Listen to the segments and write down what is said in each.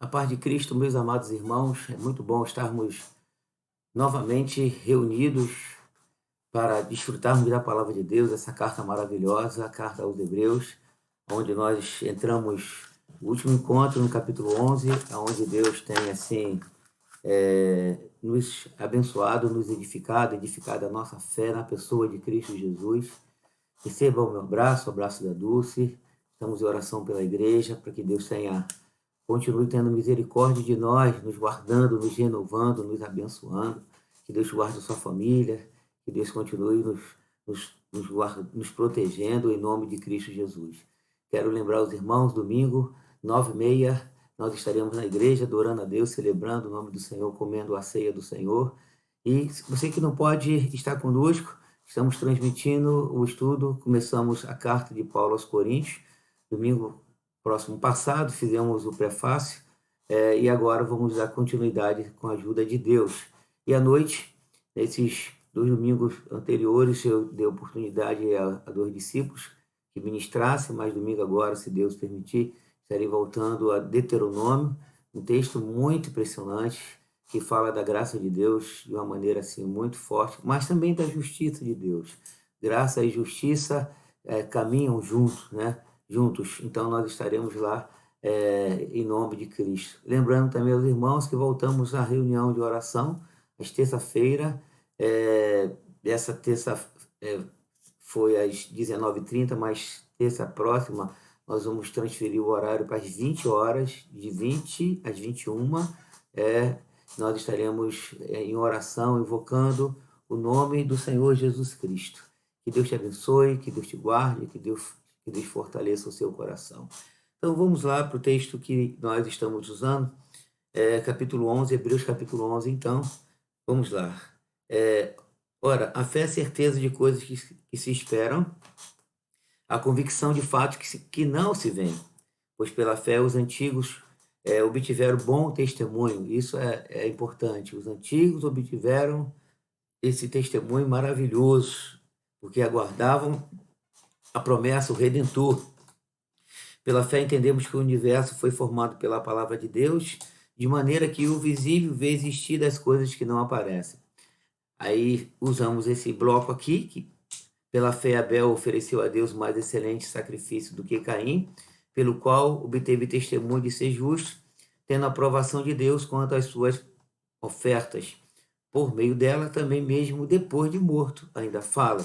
A paz de Cristo, meus amados irmãos, é muito bom estarmos novamente reunidos para desfrutarmos da palavra de Deus, essa carta maravilhosa, a carta aos Hebreus, onde nós entramos no último encontro, no capítulo 11, onde Deus tem, assim, nos abençoado, nos edificado a nossa fé na pessoa de Cristo Jesus. Receba o meu abraço, o abraço da Dulce. Estamos em oração pela igreja, para que Deus continue tendo misericórdia de nós, nos guardando, nos renovando, nos abençoando. Que Deus guarde a sua família, que Deus continue nos protegendo em nome de Cristo Jesus. Quero lembrar os irmãos, domingo, 9h30, nós estaremos na igreja adorando a Deus, celebrando o nome do Senhor, comendo a ceia do Senhor. E você que não pode estar conosco, estamos transmitindo o estudo, começamos a carta de Paulo aos Coríntios, domingo próximo passado, fizemos o prefácio, e agora vamos dar continuidade com a ajuda de Deus. E à noite, nesses 2 domingos anteriores, eu dei oportunidade a 2 discípulos que ministrassem, mas domingo agora, se Deus permitir, estarei voltando a Deuteronômio, um texto muito impressionante, que fala da graça de Deus de uma maneira assim muito forte, mas também da justiça de Deus. Graça e justiça caminham juntos, né? Juntos. Então nós estaremos lá em nome de Cristo. Lembrando também aos irmãos que voltamos à reunião de oração às terça-feira. Essa terça foi às 19h30, mas terça próxima nós vamos transferir o horário para as 20 horas, de 20 às 21. Nós estaremos em oração, invocando o nome do Senhor Jesus Cristo. Que Deus te abençoe, que Deus te guarde, que Deus fortaleça o seu coração. Então vamos lá para o texto que nós estamos usando, capítulo 11, Hebreus capítulo 11, então, vamos lá. Ora, a fé é a certeza de coisas que se esperam, a convicção de fatos que não se veem, pois pela fé os antigos obtiveram bom testemunho. Isso é importante. Os antigos obtiveram esse testemunho maravilhoso, porque aguardavam a promessa, o Redentor. Pela fé entendemos que o universo foi formado pela palavra de Deus, de maneira que o visível vê existir das coisas que não aparecem. Aí usamos esse bloco aqui, que pela fé Abel ofereceu a Deus mais excelente sacrifício do que Caim, pelo qual obteve testemunho de ser justo, tendo a aprovação de Deus quanto às suas ofertas. Por meio dela, também mesmo depois de morto, ainda fala.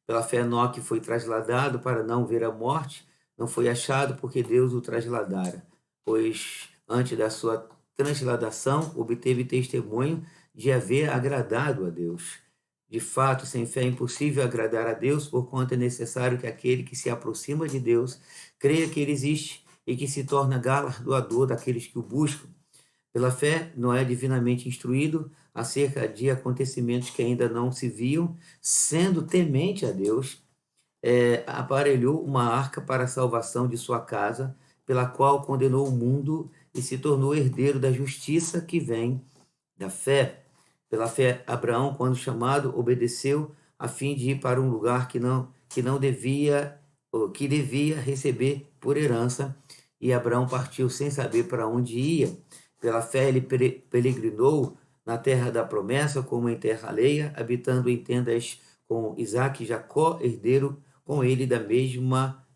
Pela fé Enoque foi trasladado para não ver a morte, não foi achado porque Deus o trasladara, pois antes da sua transladação obteve testemunho de haver agradado a Deus. De fato, sem fé é impossível agradar a Deus, porquanto é necessário que aquele que se aproxima de Deus creia que ele existe e que se torna galardoador daqueles que o buscam. Pela fé, Noé, divinamente instruído acerca de acontecimentos que ainda não se viam, sendo temente a Deus, aparelhou uma arca para a salvação de sua casa, pela qual condenou o mundo e se tornou herdeiro da justiça que vem da fé. Pela fé, Abraão, quando chamado, obedeceu a fim de ir para um lugar que não devia, ou que devia receber por herança, e Abraão partiu sem saber para onde ia. Pela fé, ele peregrinou na terra da promessa, como em terra alheia, habitando em tendas com Isaque e Jacó, herdeiro com ele da mesma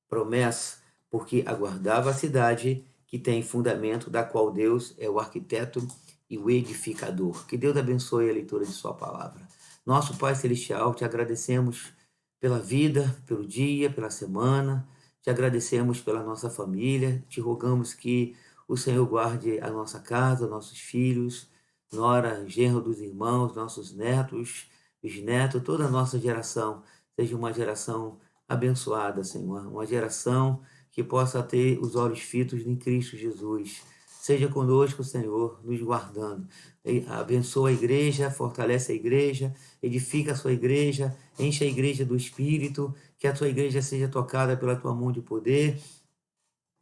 promessa, porque aguardava a cidade que tem fundamento, da qual Deus é o arquiteto e o edificador. Que Deus abençoe a leitura de sua palavra. Nosso Pai Celestial, te agradecemos pela vida, pelo dia, pela semana, te agradecemos pela nossa família, te rogamos que o Senhor guarde a nossa casa, nossos filhos, nora, genro dos irmãos, nossos netos, bisnetos, toda a nossa geração, seja uma geração abençoada, Senhor, uma geração que possa ter os olhos fitos em Cristo Jesus. Seja conosco, Senhor, nos guardando. Abençoa a igreja, fortalece a igreja, edifica a sua igreja, enche a igreja do Espírito, que a tua igreja seja tocada pela tua mão de poder,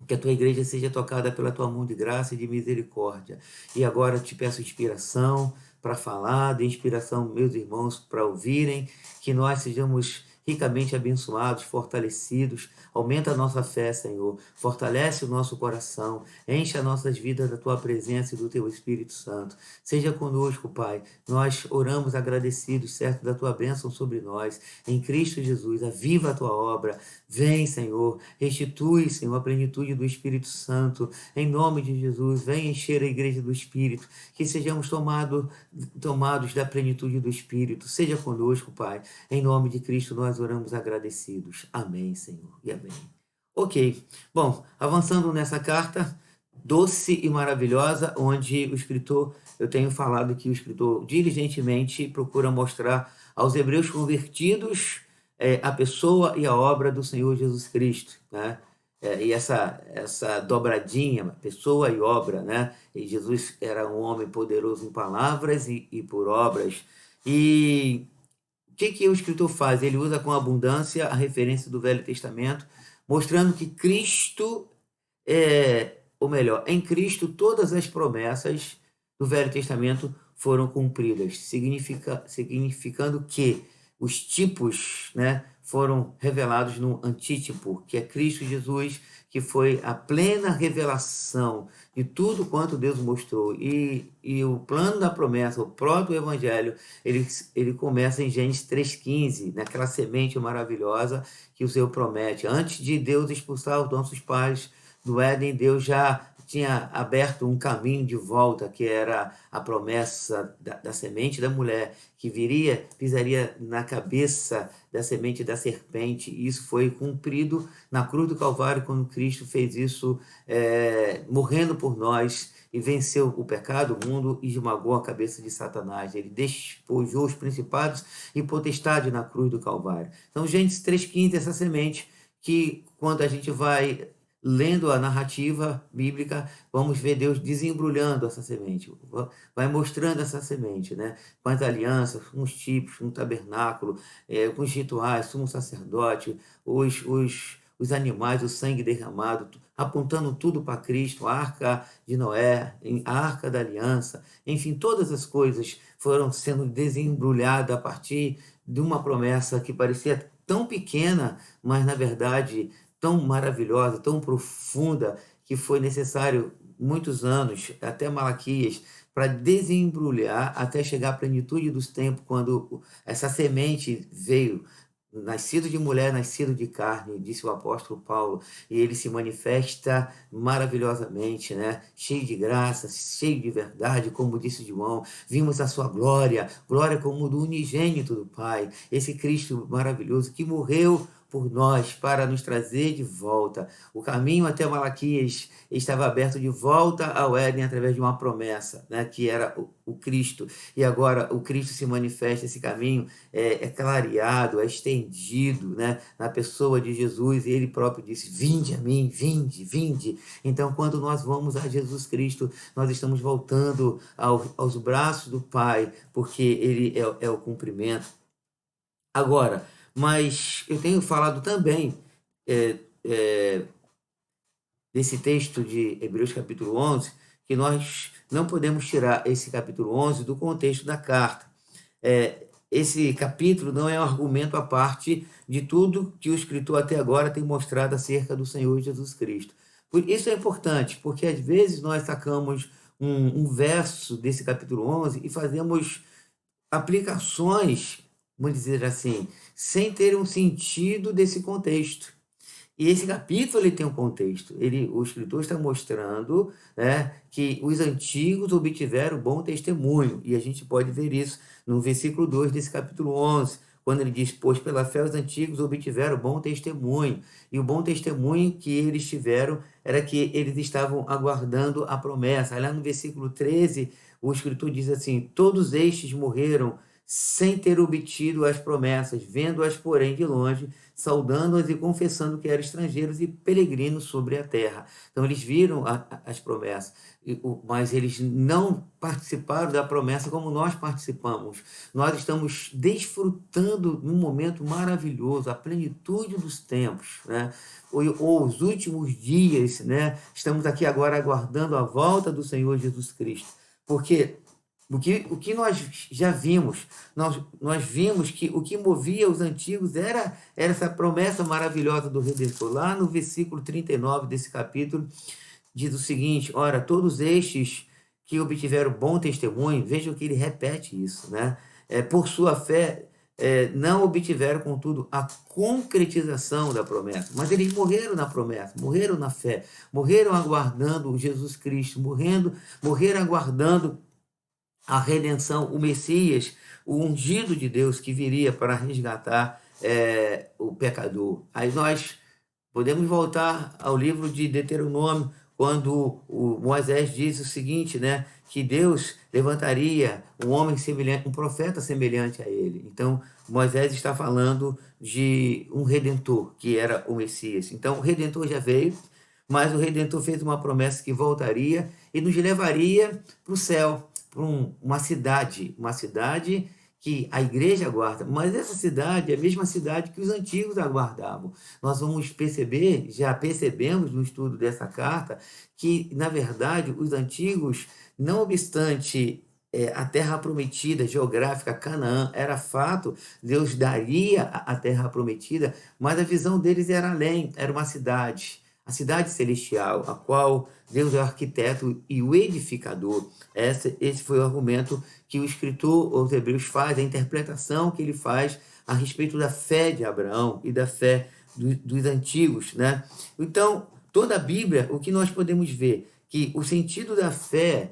que a tua igreja seja tocada pela tua mão de graça e de misericórdia. E agora te peço inspiração para falar, de inspiração, meus irmãos, para ouvirem, que nós sejamos ricamente abençoados, fortalecidos. Aumenta a nossa fé, Senhor. Fortalece o nosso coração. Enche as nossas vidas da Tua presença e do Teu Espírito Santo. Seja conosco, Pai. Nós oramos agradecidos, certo, da Tua bênção sobre nós. Em Cristo Jesus, aviva a Tua obra. Vem, Senhor. Restitui, Senhor, a plenitude do Espírito Santo. Em nome de Jesus, vem encher a igreja do Espírito. Que sejamos tomados da plenitude do Espírito. Seja conosco, Pai. Em nome de Cristo, nós oramos agradecidos. Amém, Senhor. E amém. Ok. Bom, avançando nessa carta doce e maravilhosa, onde o escritor, eu tenho falado que o escritor diligentemente procura mostrar aos hebreus convertidos a pessoa e a obra do Senhor Jesus Cristo, né? E essa dobradinha, pessoa e obra, né? E Jesus era um homem poderoso em palavras e por obras. E o que o escritor faz? Ele usa com abundância a referência do Velho Testamento, mostrando que Cristo ou melhor, em Cristo todas as promessas do Velho Testamento foram cumpridas, significando que os tipos, né, foram revelados no antítipo, que é Cristo Jesus, que foi a plena revelação de tudo quanto Deus mostrou. E o plano da promessa, o próprio Evangelho, ele começa em Gênesis 3,15, naquela semente maravilhosa que o Senhor promete. Antes de Deus expulsar os nossos pais do Éden, Deus já tinha aberto um caminho de volta, que era a promessa da semente da mulher, que pisaria na cabeça da semente da serpente, e isso foi cumprido na cruz do Calvário, quando Cristo fez isso, morrendo por nós, e venceu o pecado, o mundo, e esmagou a cabeça de Satanás. Ele despojou os principados e potestade na cruz do Calvário. Então, Gênesis 3,15, essa semente, que quando a gente vai lendo a narrativa bíblica, vamos ver Deus desembrulhando essa semente, vai mostrando essa semente, né? Com as alianças, com os tipos, com o tabernáculo, com os rituais, sumo sacerdote, os animais, o sangue derramado, apontando tudo para Cristo, a arca de Noé, a arca da aliança, enfim, todas as coisas foram sendo desembrulhadas a partir de uma promessa que parecia tão pequena, mas na verdade tão maravilhosa, tão profunda, que foi necessário muitos anos, até Malaquias, para desembrulhar até chegar à plenitude dos tempos, quando essa semente veio, nascido de mulher, nascido de carne, disse o apóstolo Paulo, e ele se manifesta maravilhosamente, né? Cheio de graça, cheio de verdade, como disse João, vimos a sua glória, glória como do unigênito do Pai, esse Cristo maravilhoso que morreu por nós, para nos trazer de volta. O caminho até Malaquias estava aberto de volta ao Éden através de uma promessa, né, que era o Cristo. E agora o Cristo se manifesta, esse caminho é clareado, é estendido, né, na pessoa de Jesus, e ele próprio disse: vinde a mim, vinde, vinde. Então, quando nós vamos a Jesus Cristo, nós estamos voltando aos braços do Pai, porque ele é o cumprimento. Agora, mas eu tenho falado também desse texto de Hebreus capítulo 11, que nós não podemos tirar esse capítulo 11 do contexto da carta. Esse capítulo não é um argumento à parte de tudo que o escritor até agora tem mostrado acerca do Senhor Jesus Cristo. Isso é importante, porque às vezes nós sacamos um verso desse capítulo 11 e fazemos aplicações, vamos dizer assim, sem ter um sentido desse contexto. E esse capítulo ele tem um contexto. O escritor está mostrando, né, que os antigos obtiveram bom testemunho. E a gente pode ver isso no versículo 2 desse capítulo 11, quando ele diz: pois pela fé os antigos obtiveram bom testemunho. E o bom testemunho que eles tiveram era que eles estavam aguardando a promessa. Lá no versículo 13, o escritor diz assim: todos estes morreram sem ter obtido as promessas, vendo-as, porém, de longe, saudando-as e confessando que eram estrangeiros e peregrinos sobre a terra. Então, eles viram as promessas, mas eles não participaram da promessa como nós participamos. Nós estamos desfrutando de um momento maravilhoso, a plenitude dos tempos, né? Ou os últimos dias, né? Estamos aqui agora aguardando a volta do Senhor Jesus Cristo, porque O que nós já vimos, nós vimos que o que movia os antigos era essa promessa maravilhosa do Redentor. Lá no versículo 39 desse capítulo, diz o seguinte: ora, todos estes que obtiveram bom testemunho, vejam que ele repete isso, né? Por sua fé, não obtiveram, contudo, a concretização da promessa, mas eles morreram na promessa, morreram na fé, morreram aguardando Jesus Cristo, morreram aguardando a redenção, o Messias, o ungido de Deus que viria para resgatar o pecador. Aí nós podemos voltar ao livro de Deuteronômio, quando o Moisés diz o seguinte, né, que Deus levantaria um homem semelhante, um profeta semelhante a ele. Então, Moisés está falando de um redentor, que era o Messias. Então, o redentor já veio, mas o redentor fez uma promessa que voltaria e nos levaria para o céu, para uma cidade que a igreja aguarda, mas essa cidade é a mesma cidade que os antigos aguardavam. Nós vamos perceber, já percebemos no estudo dessa carta, que, na verdade, os antigos, não obstante a terra prometida, geográfica, Canaã, era fato, Deus daria a terra prometida, mas a visão deles era além, era uma cidade, a cidade celestial, a qual Deus é o arquiteto e o edificador. Esse foi o argumento que o escritor aos Hebreus faz, a interpretação que ele faz a respeito da fé de Abraão e da fé dos antigos, né? Então, toda a Bíblia, o que nós podemos ver? Que o sentido da fé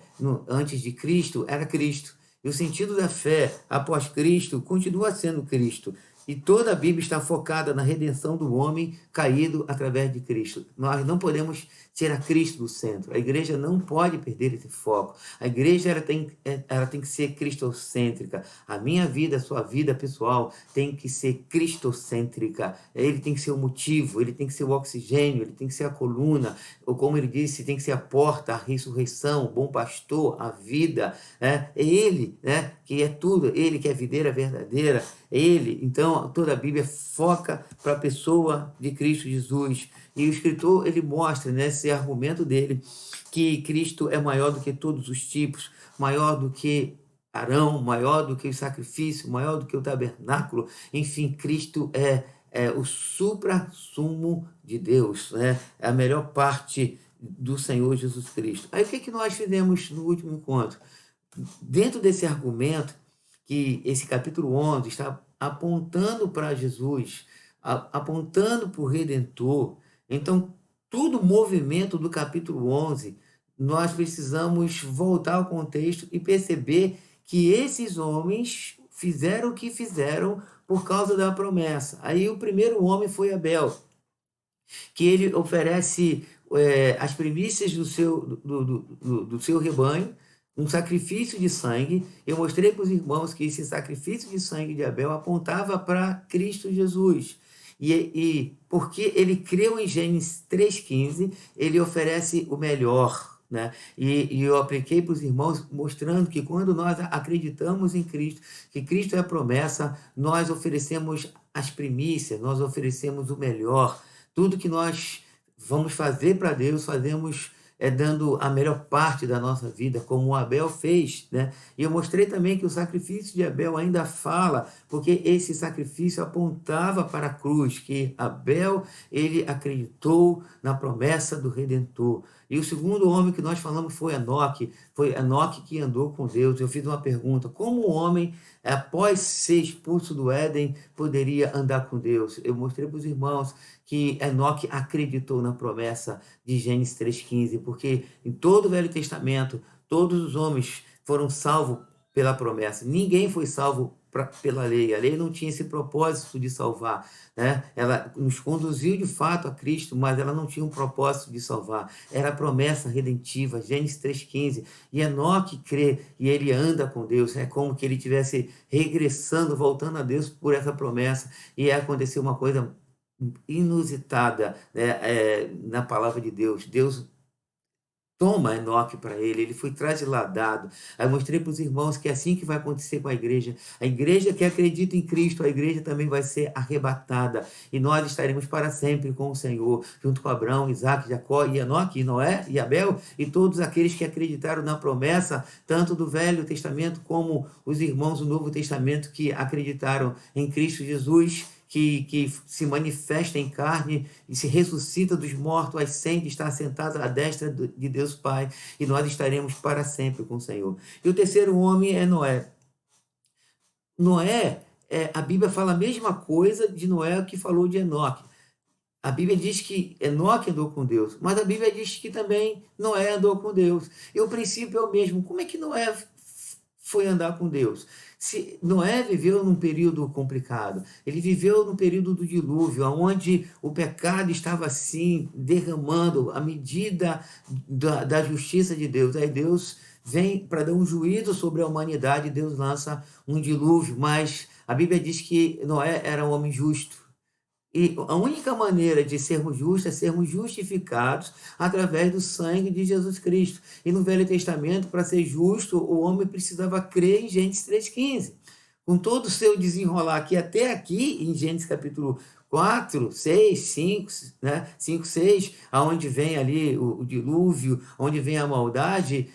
antes de Cristo era Cristo. E o sentido da fé após Cristo continua sendo Cristo. E toda a Bíblia está focada na redenção do homem caído através de Cristo. Nós não podemos tirar Cristo do centro. A igreja não pode perder esse foco. A igreja ela tem que ser cristocêntrica. A minha vida, a sua vida pessoal tem que ser cristocêntrica. Ele tem que ser o motivo, ele tem que ser o oxigênio, ele tem que ser a coluna, ou como ele disse, tem que ser a porta, a ressurreição, o bom pastor, a vida. É ele, né, que é tudo, ele que é a videira verdadeira. Ele, então, toda a Bíblia foca para a pessoa de Cristo Jesus. E o escritor, ele mostra nesse argumento dele que Cristo é maior do que todos os tipos, maior do que Arão, maior do que o sacrifício, maior do que o tabernáculo. Enfim, Cristo é o supra-sumo de Deus, né? É a melhor parte do Senhor Jesus Cristo. Aí o que nós fizemos no último encontro? Dentro desse argumento, que esse capítulo 11 está apontando para Jesus, apontando para o Redentor. Então, todo o movimento do capítulo 11, nós precisamos voltar ao contexto e perceber que esses homens fizeram o que fizeram por causa da promessa. Aí o primeiro homem foi Abel, que ele oferece as primícias do seu rebanho, um sacrifício de sangue. Eu mostrei para os irmãos que esse sacrifício de sangue de Abel apontava para Cristo Jesus. E porque ele creu em Gênesis 3,15, ele oferece o melhor, né? E eu apliquei para os irmãos, mostrando que quando nós acreditamos em Cristo, que Cristo é a promessa, nós oferecemos as primícias, nós oferecemos o melhor. Tudo que nós vamos fazer para Deus, fazemos dando a melhor parte da nossa vida, como o Abel fez, né? E eu mostrei também que o sacrifício de Abel ainda fala, porque esse sacrifício apontava para a cruz, que Abel, ele acreditou na promessa do Redentor. E o segundo homem que nós falamos foi Enoque que andou com Deus. Eu fiz uma pergunta: como o homem, após ser expulso do Éden, poderia andar com Deus? Eu mostrei para os irmãos que Enoque acreditou na promessa de Gênesis 3,15, porque em todo o Velho Testamento, todos os homens foram salvos pela promessa. Ninguém foi salvo pela lei. A lei não tinha esse propósito de salvar, né? Ela nos conduziu de fato a Cristo, mas ela não tinha um propósito de salvar. Era a promessa redentiva, Gênesis 3,15. E Enoque crê e ele anda com Deus. É como que ele estivesse regressando, voltando a Deus por essa promessa. E aconteceu uma coisa inusitada, né, na palavra de Deus. Deus toma Enoque para ele, ele foi trasladado. Aí eu mostrei para os irmãos que é assim que vai acontecer com a igreja. A igreja que acredita em Cristo, a igreja também vai ser arrebatada. E nós estaremos para sempre com o Senhor, junto com Abraão, Isaac, Jacó, e Enoque, e Noé, e Abel, e todos aqueles que acreditaram na promessa, tanto do Velho Testamento como os irmãos do Novo Testamento que acreditaram em Cristo Jesus, que se manifesta em carne e se ressuscita dos mortos, ascende, está sentado à destra de Deus Pai, e nós estaremos para sempre com o Senhor. E o terceiro homem é Noé. Noé, a Bíblia fala a mesma coisa de Noé que falou de Enoque. A Bíblia diz que Enoque andou com Deus, mas a Bíblia diz que também Noé andou com Deus. E o princípio é o mesmo. Como é que Noé foi andar com Deus? Se Noé viveu num período complicado, ele viveu no período do dilúvio, onde o pecado estava assim, derramando a medida da justiça de Deus. Aí Deus vem para dar um juízo sobre a humanidade, Deus lança um dilúvio, mas a Bíblia diz que Noé era um homem justo. E a única maneira de sermos justos é sermos justificados através do sangue de Jesus Cristo. E no Velho Testamento, para ser justo, o homem precisava crer em Gênesis 3,15. Com todo o seu desenrolar aqui, até aqui, em Gênesis capítulo 4, 6, 5, né? 5, 6, aonde vem ali o dilúvio, onde vem a maldade,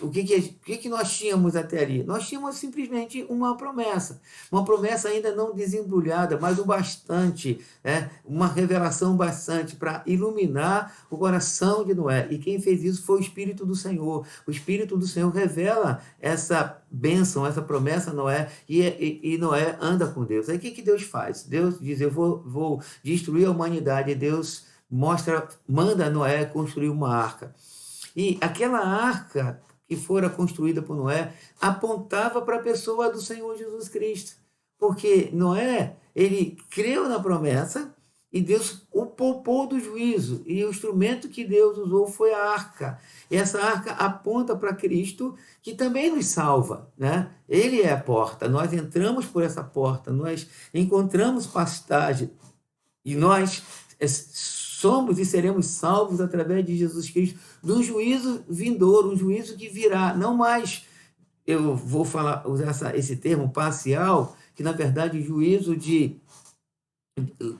o que nós tínhamos até ali? Nós tínhamos simplesmente uma promessa ainda não desembrulhada, mas o bastante, uma revelação bastante para iluminar o coração de Noé. E quem fez isso foi o Espírito do Senhor. O Espírito do Senhor revela essa bênção, essa promessa a Noé, e Noé anda com Deus. Aí o que Deus faz? Deus diz, eu vou destruir a humanidade, e Deus manda Noé construir uma arca. E aquela arca que fora construída por Noé apontava para a pessoa do Senhor Jesus Cristo. Porque Noé, ele creu na promessa e Deus o poupou do juízo. E o instrumento que Deus usou foi a arca. E essa arca aponta para Cristo, que também nos salva, né? Ele é a porta. Nós entramos por essa porta, nós encontramos pastagem e nós somos e seremos salvos através de Jesus Cristo de um juízo vindouro, um juízo que virá. Não mais, eu vou usar esse termo parcial, que na verdade o juízo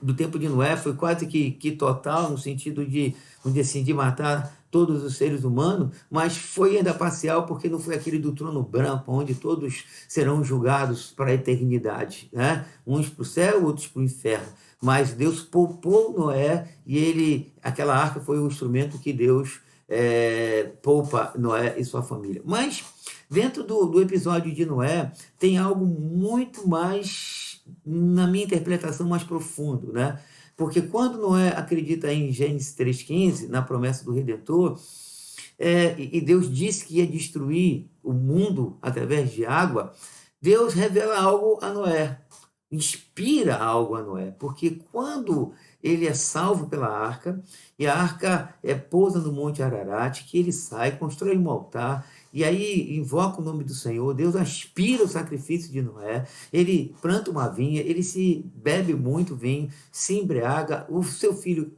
do tempo de Noé foi quase que total, no sentido de matar todos os seres humanos, mas foi ainda parcial porque não foi aquele do trono branco, onde todos serão julgados para a eternidade, né? Uns para o céu, outros para o inferno. Mas Deus poupou Noé e aquela arca foi o instrumento que Deus poupa Noé e sua família. Mas dentro do episódio de Noé tem algo muito mais, na minha interpretação, mais profundo, né? Porque quando Noé acredita em Gênesis 3,15, na promessa do Redentor, e Deus disse que ia destruir o mundo através de água, Deus revela algo a Noé, inspira algo a Noé, porque quando ele é salvo pela arca, e a arca pousa no Monte Ararat, que ele sai, constrói um altar, e aí invoca o nome do Senhor, Deus aspira o sacrifício de Noé, ele planta uma vinha, ele se bebe muito vinho, se embriaga, o seu filho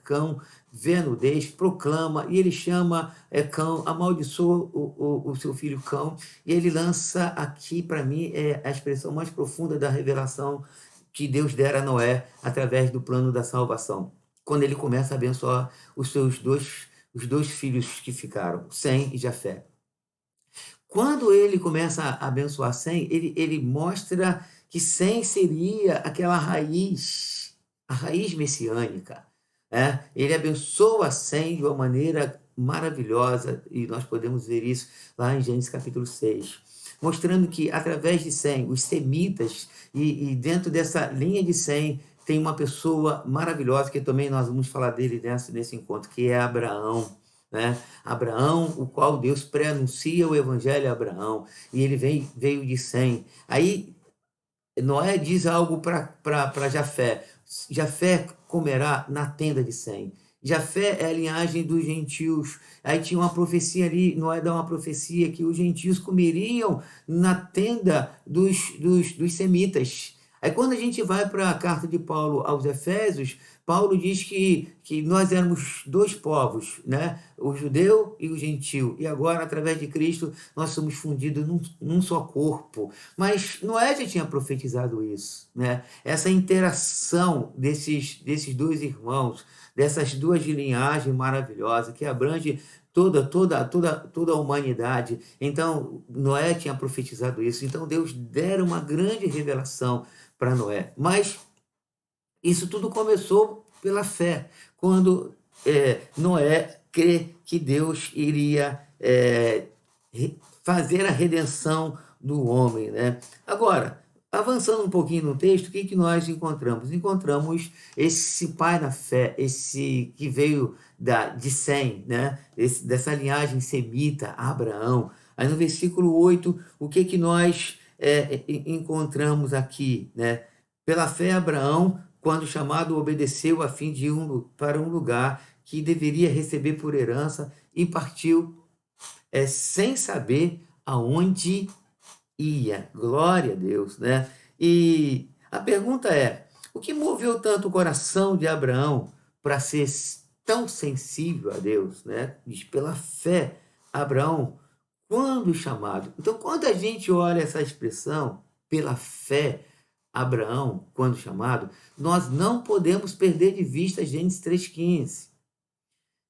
Cão vê a nudez, proclama, e ele chama Cão, amaldiçoa o seu filho Cão, e ele lança aqui, para mim, a expressão mais profunda da revelação que Deus dera a Noé através do plano da salvação, quando ele começa a abençoar os dois filhos que ficaram, Sem e Jafé. Quando ele começa a abençoar Sem, ele mostra que Sem seria aquela raiz, a raiz messiânica. Ele abençoa Sem de uma maneira maravilhosa, e nós podemos ver isso lá em Gênesis capítulo 6, mostrando que através de Sem, os semitas, e dentro dessa linha de Sem, tem uma pessoa maravilhosa, que também nós vamos falar dele nesse encontro, que é Abraão. Abraão, o qual Deus pré-anuncia o evangelho a Abraão, e ele veio de Sem. Aí Noé diz algo para Jafé: Jafé comerá na tenda de Sem. Jafé é a linhagem dos gentios. Aí tinha uma profecia ali, Noé dá uma profecia que os gentios comeriam na tenda dos semitas. Aí quando a gente vai para a carta de Paulo aos Efésios, Paulo diz que nós éramos dois povos, né? O judeu e o gentil. E agora, através de Cristo, nós somos fundidos num só corpo. Mas Noé já tinha profetizado isso, né? Essa interação desses dois irmãos, dessas duas linhagens maravilhosas, que abrange toda a humanidade. Então, Noé tinha profetizado isso. Então, Deus dera uma grande revelação para Noé. Mas isso tudo começou pela fé, quando Noé crê que Deus iria fazer a redenção do homem, né? Agora, avançando um pouquinho no texto, o que nós encontramos? Encontramos esse pai na fé, esse que veio de Sem, né? Dessa linhagem semita, Abraão. Aí no versículo 8, o que nós encontramos aqui, né? Pela fé, Abraão, quando chamado, obedeceu a fim de ir para um lugar que deveria receber por herança e partiu sem saber aonde ia. Glória a Deus, né? E a pergunta é: o que moveu tanto o coração de Abraão para ser tão sensível a Deus, né? Diz, pela fé, Abraão, quando chamado. Então, quando a gente olha essa expressão, pela fé, Abraão, quando chamado, nós não podemos perder de vista Gênesis 3,15.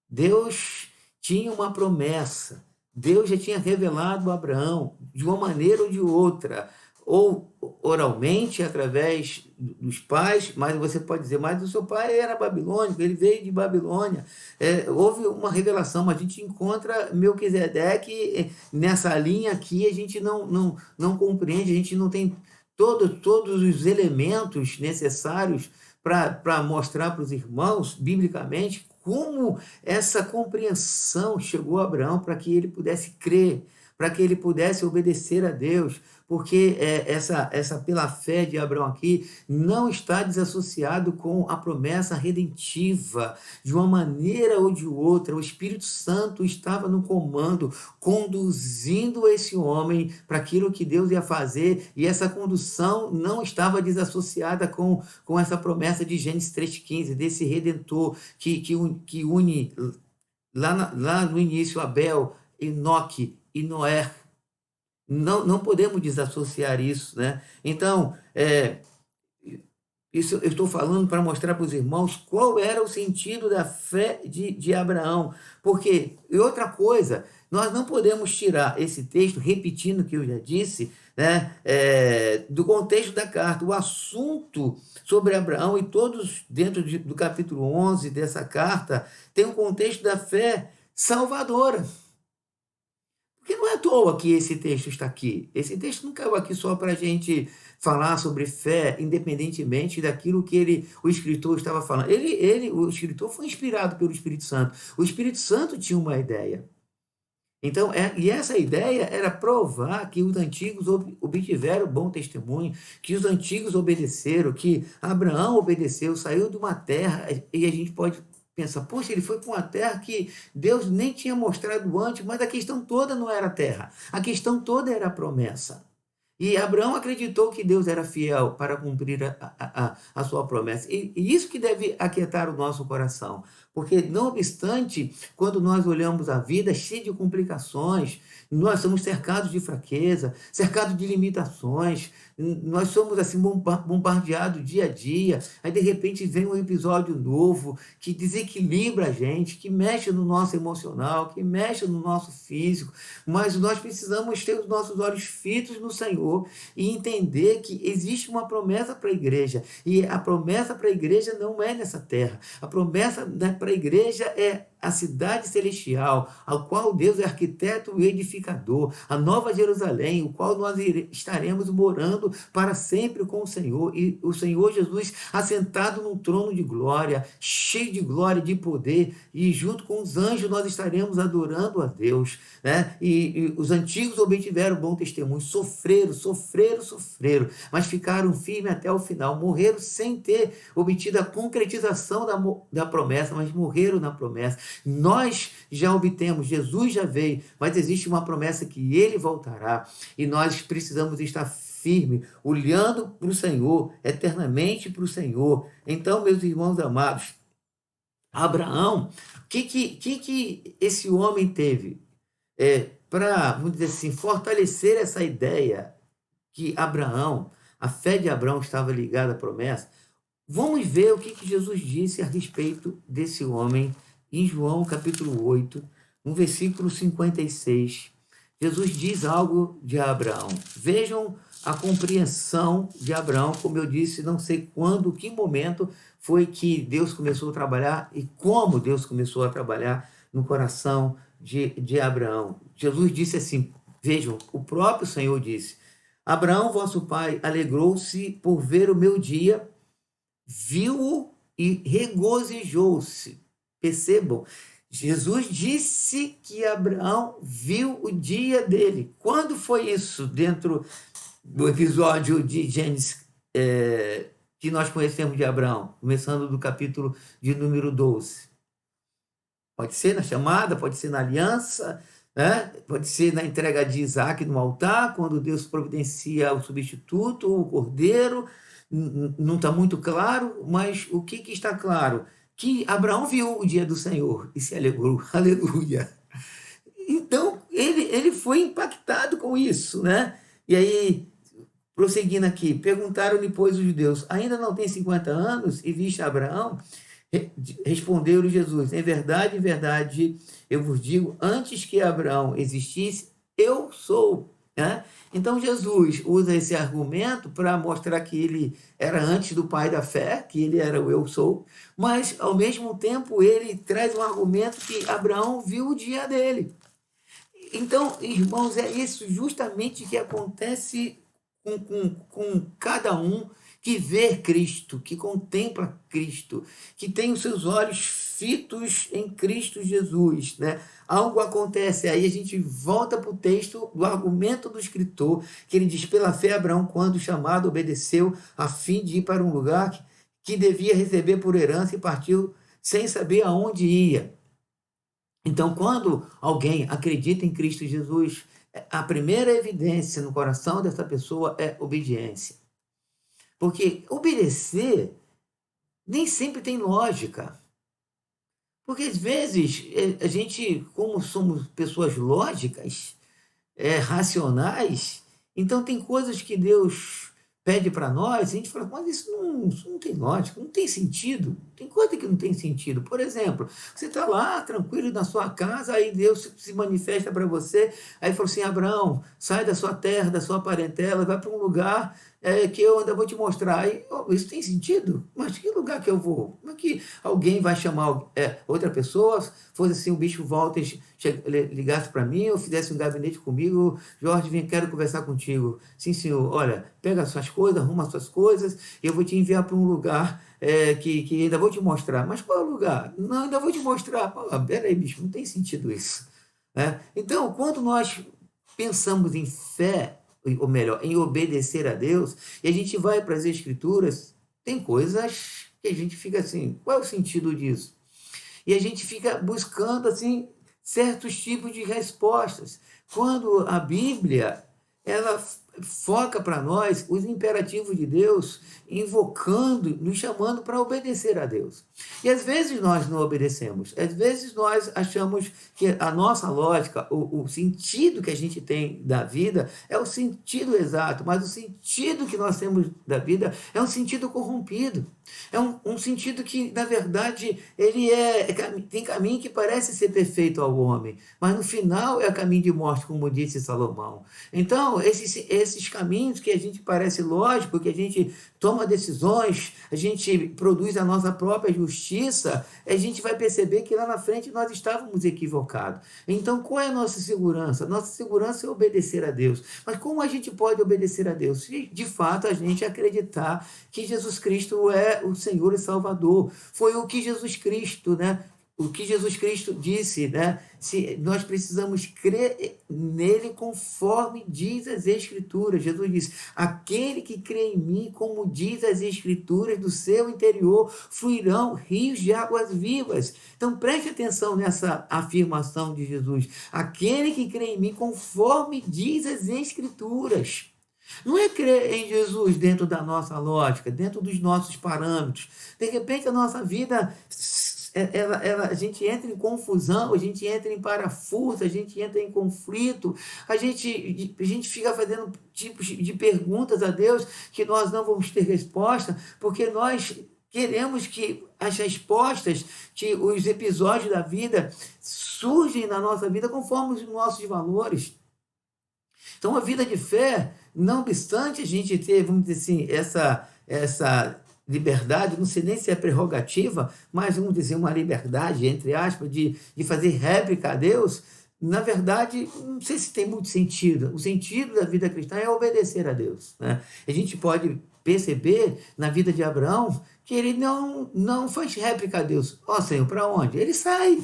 Deus tinha uma promessa. Deus já tinha revelado a Abraão de uma maneira ou de outra, ou oralmente, através dos pais, mas você pode dizer, mas o seu pai era babilônico, ele veio de Babilônia. Houve uma revelação, a gente encontra Melquisedeque nessa linha aqui, a gente não compreende, a gente não tem todos os elementos necessários para mostrar para os irmãos, biblicamente, como essa compreensão chegou a Abraão para que ele pudesse crer, para que ele pudesse obedecer a Deus, porque essa pela fé de Abraão aqui não está desassociado com a promessa redentiva. De uma maneira ou de outra, o Espírito Santo estava no comando, conduzindo esse homem para aquilo que Deus ia fazer, e essa condução não estava desassociada com essa promessa de Gênesis 3,15, desse Redentor que une lá no início Abel, Enoque e Noé. Não podemos desassociar isso, né? Então, isso eu estou falando para mostrar para os irmãos qual era o sentido da fé de Abraão. Porque, e outra coisa, nós não podemos tirar esse texto, repetindo o que eu já disse, né, do contexto da carta. O assunto sobre Abraão e todos dentro do capítulo 11 dessa carta tem um contexto da fé salvadora. Porque não é à toa que esse texto está aqui. Esse texto não caiu aqui só para a gente falar sobre fé, independentemente daquilo que o escritor estava falando. O escritor foi inspirado pelo Espírito Santo. O Espírito Santo tinha uma ideia. Então, e essa ideia era provar que os antigos obtiveram bom testemunho, que os antigos obedeceram, que Abraão obedeceu, saiu de uma terra, e a gente pode pensar, poxa, ele foi para uma terra que Deus nem tinha mostrado antes, mas a questão toda não era a terra, a questão toda era a promessa. E Abraão acreditou que Deus era fiel para cumprir a sua promessa. E isso que deve aquietar o nosso coração. Porque, não obstante, quando nós olhamos a vida cheia de complicações, nós somos cercados de fraqueza, cercados de limitações, nós somos assim bombardeados dia a dia, aí de repente vem um episódio novo que desequilibra a gente, que mexe no nosso emocional, que mexe no nosso físico, mas nós precisamos ter os nossos olhos fitos no Senhor e entender que existe uma promessa para a igreja, e a promessa para a igreja não é nessa terra, a promessa para a igreja é a cidade celestial, ao qual Deus é arquiteto e edificador, a nova Jerusalém, o qual nós estaremos morando para sempre com o Senhor, e o Senhor Jesus assentado num trono de glória, cheio de glória, de poder, e junto com os anjos nós estaremos adorando a Deus, né? E os antigos obtiveram bom testemunho, sofreram, mas ficaram firmes até o final, morreram sem ter obtido a concretização da promessa, mas morreram na promessa. Nós já obtemos, Jesus já veio, mas existe uma promessa que ele voltará, e nós precisamos estar firmes firme, olhando para o Senhor, eternamente para o Senhor. Então, meus irmãos amados, Abraão, o que esse homem teve para, vamos dizer assim, fortalecer essa ideia que Abraão, a fé de Abraão estava ligada à promessa? Vamos ver o que Jesus disse a respeito desse homem em João capítulo 8, no versículo 56. Jesus diz algo de Abraão. Vejam a compreensão de Abraão, como eu disse, não sei quando, que momento foi que Deus começou a trabalhar e como Deus começou a trabalhar no coração de Abraão. Jesus disse assim, vejam, o próprio Senhor disse, Abraão, vosso pai, alegrou-se por ver o meu dia, viu-o e regozijou-se. Percebam, Jesus disse que Abraão viu o dia dele. Quando foi isso dentro do episódio de Gênesis que nós conhecemos de Abraão? Começando do capítulo de número 12. Pode ser na chamada, pode ser na aliança, né? Pode ser na entrega de Isaac no altar, quando Deus providencia o substituto, o cordeiro. Não está muito claro, mas o que está claro? Que Abraão viu o dia do Senhor e se alegrou, aleluia. Então, ele foi impactado com isso, né? E aí, prosseguindo aqui, perguntaram-lhe, pois, os judeus, ainda não tem 50 anos e viste Abraão? Respondeu-lhe Jesus, em verdade, eu vos digo, antes que Abraão existisse, eu sou. Né? Então, Jesus usa esse argumento para mostrar que ele era antes do pai da fé, que ele era o eu sou, mas, ao mesmo tempo, ele traz um argumento que Abraão viu o dia dele. Então, irmãos, é isso justamente que acontece com cada um que vê Cristo, que contempla Cristo, que tem os seus olhos fitos em Cristo Jesus, né? Algo acontece, aí a gente volta para o texto do argumento do escritor, que ele diz, pela fé Abraão, quando chamado, obedeceu a fim de ir para um lugar que devia receber por herança e partiu sem saber aonde ia. Então, quando alguém acredita em Cristo Jesus, a primeira evidência no coração dessa pessoa é obediência. Porque obedecer nem sempre tem lógica. Porque às vezes a gente, como somos pessoas lógicas, racionais, então tem coisas que Deus pede para nós, e a gente fala, mas isso não tem lógica, não tem sentido. Tem coisa que não tem sentido. Por exemplo, você está lá tranquilo na sua casa, aí Deus se manifesta para você, aí fala assim, Abraão, sai da sua terra, da sua parentela, vai para um lugar que eu ainda vou te mostrar. Aí, isso tem sentido? Mas que lugar que eu vou? Como é que alguém vai chamar outra pessoa? Fosse assim, o bicho volta e ligasse para mim, ou fizesse um gabinete comigo, Jorge, quero conversar contigo. Sim, senhor, olha, pega as suas coisas, arruma as suas coisas, e eu vou te enviar para um lugar que ainda vou te mostrar. Mas qual é o lugar? Não, ainda vou te mostrar. Peraí, bicho, não tem sentido isso. Então, quando nós pensamos em fé, ou melhor, em obedecer a Deus, e a gente vai para as Escrituras, tem coisas que a gente fica assim, qual é o sentido disso? E a gente fica buscando, assim, certos tipos de respostas. Quando a Bíblia, ela foca para nós os imperativos de Deus, invocando, nos chamando para obedecer a Deus. E às vezes nós não obedecemos, às vezes nós achamos que a nossa lógica, o sentido que a gente tem da vida é o sentido exato, mas o sentido que nós temos da vida é um sentido corrompido. É um sentido que, na verdade, ele tem caminho que parece ser perfeito ao homem, mas no final é caminho de morte, como disse Salomão. Então, esses caminhos que a gente parece lógico, que a gente toma decisões, a gente produz a nossa própria justiça, a gente vai perceber que lá na frente nós estávamos equivocados. Então, qual é a nossa segurança? Nossa segurança é obedecer a Deus. Mas como a gente pode obedecer a Deus? Se, de fato, a gente acreditar que Jesus Cristo é o Senhor e Salvador. Foi o que Jesus Cristo, né? O que Jesus Cristo disse, né? Se nós precisamos crer nele conforme diz as Escrituras. Jesus disse, aquele que crê em mim, como diz as Escrituras, do seu interior fluirão rios de águas vivas. Então preste atenção nessa afirmação de Jesus. Aquele que crê em mim, conforme diz as Escrituras. Não é crer em Jesus dentro da nossa lógica, dentro dos nossos parâmetros. De repente, a nossa vida, a gente entra em confusão, a gente entra em parafuso, a gente entra em conflito, a gente fica fazendo tipos de perguntas a Deus que nós não vamos ter resposta, porque nós queremos que as respostas, que os episódios da vida surgem na nossa vida conforme os nossos valores. Então, a vida de fé, não obstante a gente ter, vamos dizer assim, essa liberdade, não sei nem se é prerrogativa, mas vamos dizer uma liberdade, entre aspas, de fazer réplica a Deus, na verdade, não sei se tem muito sentido. O sentido da vida cristã é obedecer a Deus, né? A gente pode perceber na vida de Abraão que ele não faz réplica a Deus. Ó, Senhor, para onde? Ele sai.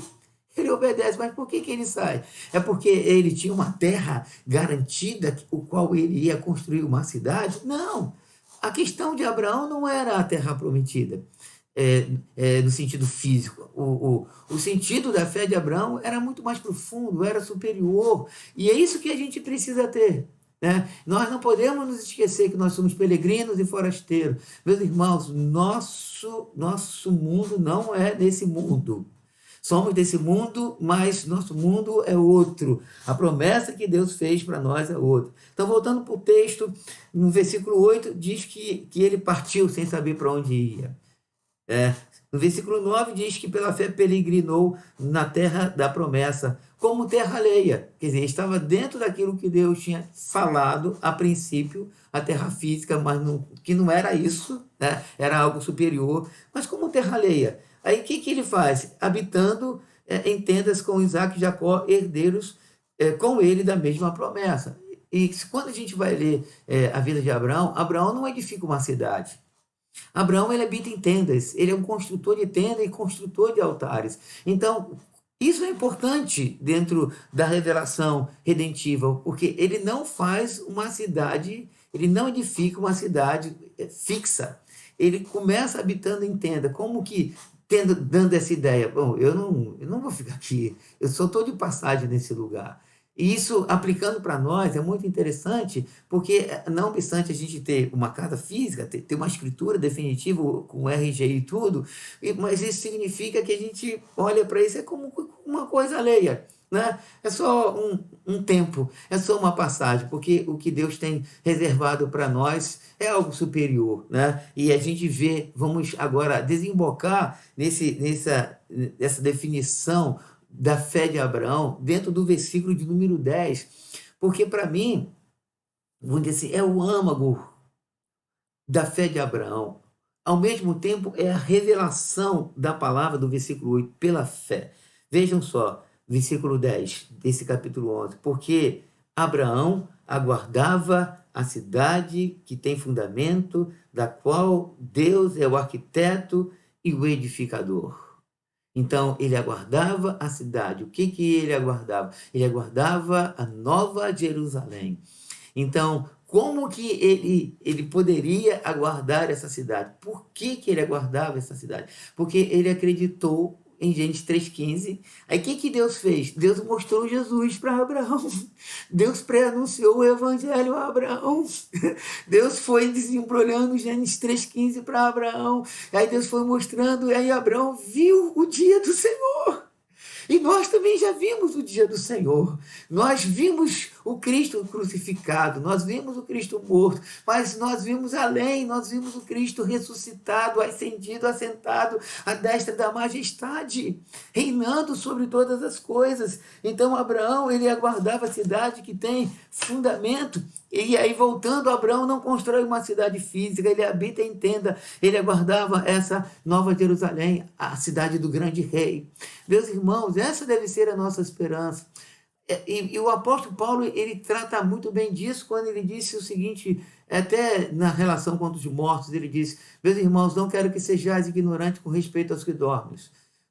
Ele obedece, mas por que ele sai? É porque ele tinha uma terra garantida, o qual ele ia construir uma cidade? Não. A questão de Abraão não era a terra prometida, no sentido físico. O sentido da fé de Abraão era muito mais profundo, era superior. E é isso que a gente precisa ter. Né? Nós não podemos nos esquecer que nós somos peregrinos e forasteiros. Meus irmãos, nosso mundo não é desse mundo. Somos desse mundo, mas nosso mundo é outro. A promessa que Deus fez para nós é outra. Então, voltando para o texto, no versículo 8, diz que ele partiu sem saber para onde ia. No versículo 9, diz que pela fé peregrinou na terra da promessa, como terra alheia. Quer dizer, estava dentro daquilo que Deus tinha falado a princípio, a terra física, mas que não era isso, né? Era algo superior, mas como terra alheia. Aí o que ele faz? Habitando em tendas com Isaac e Jacó, herdeiros com ele da mesma promessa. E quando a gente vai ler a vida de Abraão, Abraão não edifica uma cidade. Abraão, ele habita em tendas, ele é um construtor de tendas e construtor de altares. Então, isso é importante dentro da revelação redentiva, porque ele não faz uma cidade, ele não edifica uma cidade fixa. Ele começa habitando em tenda, como que dando essa ideia, bom, eu não vou ficar aqui, eu só estou de passagem nesse lugar. E isso, aplicando para nós, é muito interessante, porque, não obstante a gente ter uma casa física, ter uma escritura definitiva com RG e tudo, mas isso significa que a gente olha para isso como uma coisa alheia. Né? É só um tempo, é só uma passagem, porque o que Deus tem reservado para nós é algo superior. Né? E a gente vê, vamos agora desembocar nessa definição da fé de Abraão, dentro do versículo de número 10, porque para mim, vamos dizer assim, é o âmago da fé de Abraão. Ao mesmo tempo, é a revelação da palavra do versículo 8, pela fé. Vejam só, versículo 10 desse capítulo 11, porque Abraão aguardava a cidade que tem fundamento, da qual Deus é o arquiteto e o edificador. Então, ele aguardava a cidade. O que ele aguardava? Ele aguardava a Nova Jerusalém. Então, como que ele poderia aguardar essa cidade? Por que ele aguardava essa cidade? Porque ele acreditou em Gênesis 3,15. Aí o que Deus fez? Deus mostrou Jesus para Abraão. Deus pré-anunciou o evangelho a Abraão. Deus foi desembrulhando Gênesis 3,15 para Abraão. Aí Deus foi mostrando, e aí Abraão viu o dia do Senhor. E nós também já vimos o dia do Senhor. Nós vimos o Cristo crucificado, nós vimos o Cristo morto, mas nós vimos além, nós vimos o Cristo ressuscitado, ascendido, assentado à destra da majestade, reinando sobre todas as coisas. Então Abraão, ele aguardava a cidade que tem fundamento. E aí, voltando, Abraão não constrói uma cidade física, ele habita em tenda, ele aguardava essa Nova Jerusalém, a cidade do grande rei. Meus irmãos, essa deve ser a nossa esperança. E o apóstolo Paulo, ele trata muito bem disso quando ele disse o seguinte, até na relação com os mortos, ele disse: meus irmãos, não quero que sejais ignorantes com respeito aos que dormem,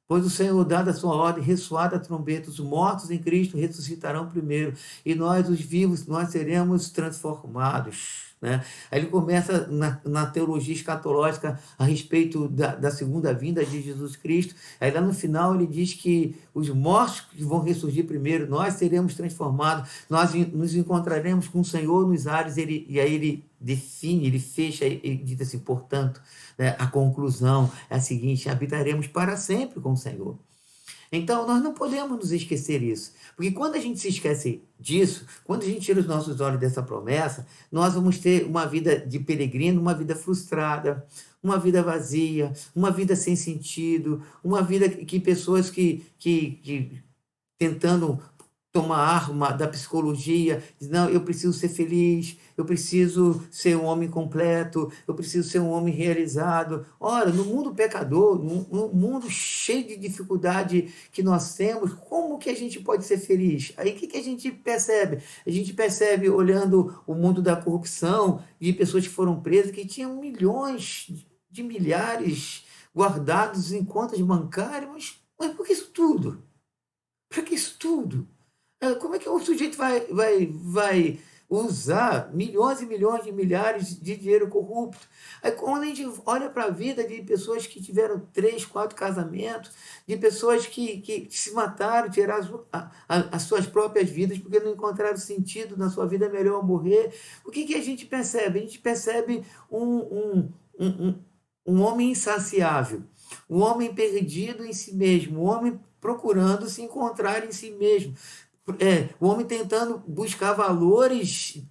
pois o Senhor, dada a sua ordem, ressoada a trombeta, os mortos em Cristo ressuscitarão primeiro, e nós, os vivos, nós seremos transformados. né? Aí ele começa na teologia escatológica a respeito da segunda vinda de Jesus Cristo. Aí lá no final ele diz que os mortos que vão ressurgir primeiro, nós seremos transformados, nós nos encontraremos com o Senhor nos ares. E aí ele define, ele fecha, ele diz assim, portanto, né, a conclusão é a seguinte: habitaremos para sempre com o Senhor. Então, nós não podemos nos esquecer isso, porque quando a gente se esquece disso, quando a gente tira os nossos olhos dessa promessa, nós vamos ter uma vida de peregrino, uma vida frustrada, uma vida vazia, uma vida sem sentido, uma vida que pessoas que tentando tomar arma da psicologia, diz, não, eu preciso ser feliz, eu preciso ser um homem completo, eu preciso ser um homem realizado. Ora, no mundo pecador, no mundo cheio de dificuldade que nós temos, como que a gente pode ser feliz? Aí o que a gente percebe? A gente percebe, olhando o mundo da corrupção, de pessoas que foram presas, que tinham milhões de milhares guardados em contas bancárias, mas por que isso tudo? Para que isso tudo? Como é que o sujeito vai usar milhões e milhões de milhares de dinheiro corrupto? Aí, quando a gente olha para a vida de pessoas que tiveram 3, 4 casamentos, de pessoas que se mataram, tiraram as suas próprias vidas porque não encontraram sentido na sua vida, é melhor morrer. O que a gente percebe? A gente percebe um homem insaciável, um homem perdido em si mesmo, um homem procurando se encontrar em si mesmo. O homem tentando buscar valores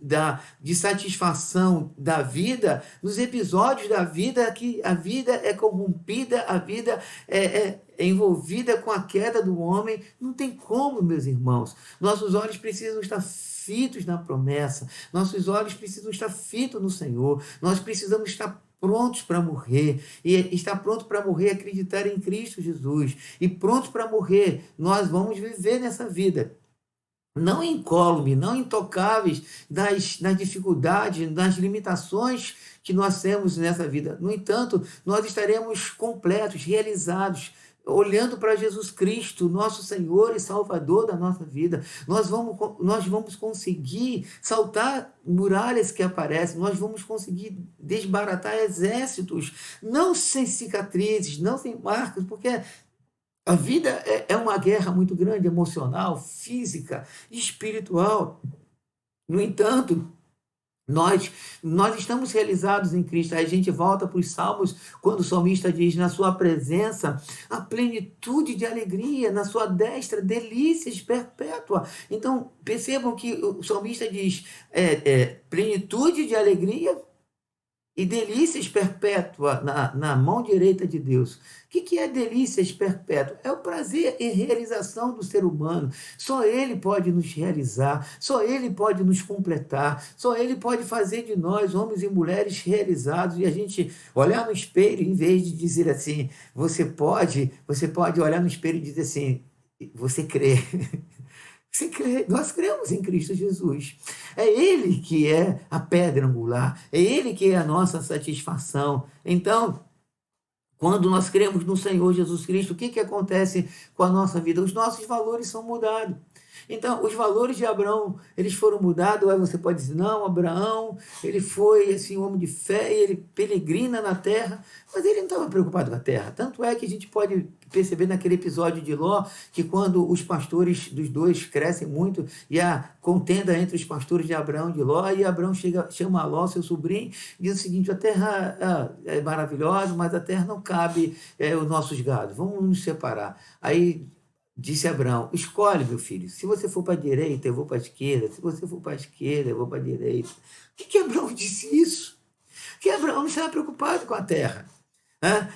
de satisfação da vida nos episódios da vida que a vida é corrompida, a vida é envolvida com a queda do homem. Não tem como, meus irmãos. Nossos olhos precisam estar fitos na promessa, nossos olhos precisam estar fitos no Senhor, nós precisamos estar prontos para morrer, e estar pronto para morrer, acreditar em Cristo Jesus, e prontos para morrer, nós vamos viver nessa vida não incólume, não intocáveis nas dificuldades, nas limitações que nós temos nessa vida. No entanto, nós estaremos completos, realizados, olhando para Jesus Cristo, nosso Senhor e Salvador da nossa vida. Nós vamos conseguir saltar muralhas que aparecem, nós vamos conseguir desbaratar exércitos, não sem cicatrizes, não sem marcas, porque a vida é uma guerra muito grande, emocional, física, espiritual. No entanto, nós estamos realizados em Cristo. Aí a gente volta para os Salmos, quando o salmista diz: na sua presença, a plenitude de alegria, na sua destra, delícias perpétua. Então, percebam que o salmista diz plenitude de alegria e delícias perpétua na mão direita de Deus. O que é delícias perpétua? É o prazer e realização do ser humano. Só Ele pode nos realizar, só Ele pode nos completar, só Ele pode fazer de nós, homens e mulheres, realizados, e a gente olhar no espelho, em vez de dizer assim, você pode olhar no espelho e dizer assim, você crê. Nós cremos em Cristo Jesus. É Ele que é a pedra angular, é Ele que é a nossa satisfação. Então, quando nós cremos no Senhor Jesus Cristo, o que acontece com a nossa vida? Os nossos valores são mudados. Então, os valores de Abraão, eles foram mudados. Aí você pode dizer, não, Abraão, ele foi assim, um homem de fé, ele peregrina na terra, mas ele não estava preocupado com a terra. Tanto é que a gente pode perceber naquele episódio de Ló, que quando os pastores dos dois crescem muito, e a contenda entre os pastores de Abraão e de Ló, e Abraão chama Ló, seu sobrinho, e diz o seguinte: a terra é maravilhosa, mas a terra não cabe os nossos gados, vamos nos separar. Aí disse Abraão: escolhe, meu filho, se você for para a direita, eu vou para a esquerda, se você for para a esquerda, eu vou para a direita. Por que Abraão disse isso? Porque Abraão não estava preocupado com a terra.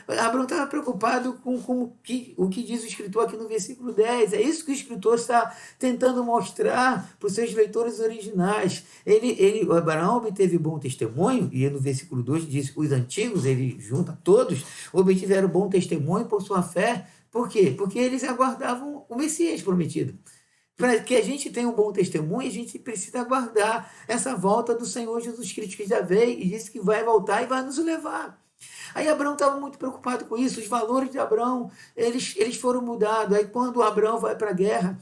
Abraão estava preocupado com o que diz o escritor aqui no versículo 10. É isso que o escritor está tentando mostrar para os seus leitores originais. Abraão obteve bom testemunho, e no versículo 2 diz: os antigos, ele junta todos, obtiveram bom testemunho por sua fé. Por quê? Porque eles aguardavam o Messias prometido. Para que a gente tenha um bom testemunho, a gente precisa aguardar essa volta do Senhor Jesus Cristo, que já veio e disse que vai voltar e vai nos levar. Aí Abraão estava muito preocupado com isso. Os valores de Abraão, eles foram mudados. Aí quando Abraão vai para a guerra,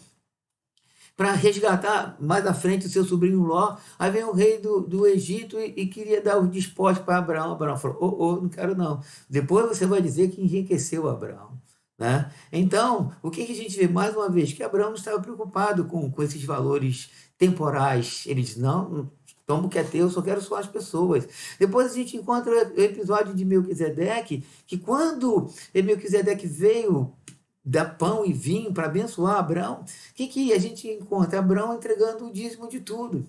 para resgatar mais à frente o seu sobrinho Ló. Aí vem o rei do Egito e queria dar os despojos para Abraão. Abraão falou: não quero não. Depois você vai dizer que enriqueceu Abraão. Né? Então, o que a gente vê mais uma vez? Que Abraão não estava preocupado com esses valores temporais. Ele diz: não, toma o que é teu, eu só quero só as pessoas. Depois a gente encontra o episódio de Melquisedeque, que quando Melquisedeque veio dar pão e vinho para abençoar Abraão, o que a gente encontra? Abraão entregando o dízimo de tudo.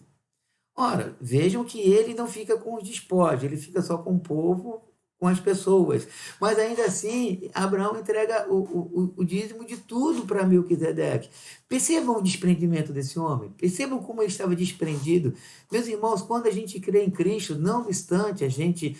Ora, vejam que ele não fica com os despojos, ele fica só com o povo, com as pessoas. Mas ainda assim, Abraão entrega o dízimo de tudo para Melquisedeque. Percebam o desprendimento desse homem, percebam como ele estava desprendido. Meus irmãos, quando a gente crê em Cristo, não obstante a gente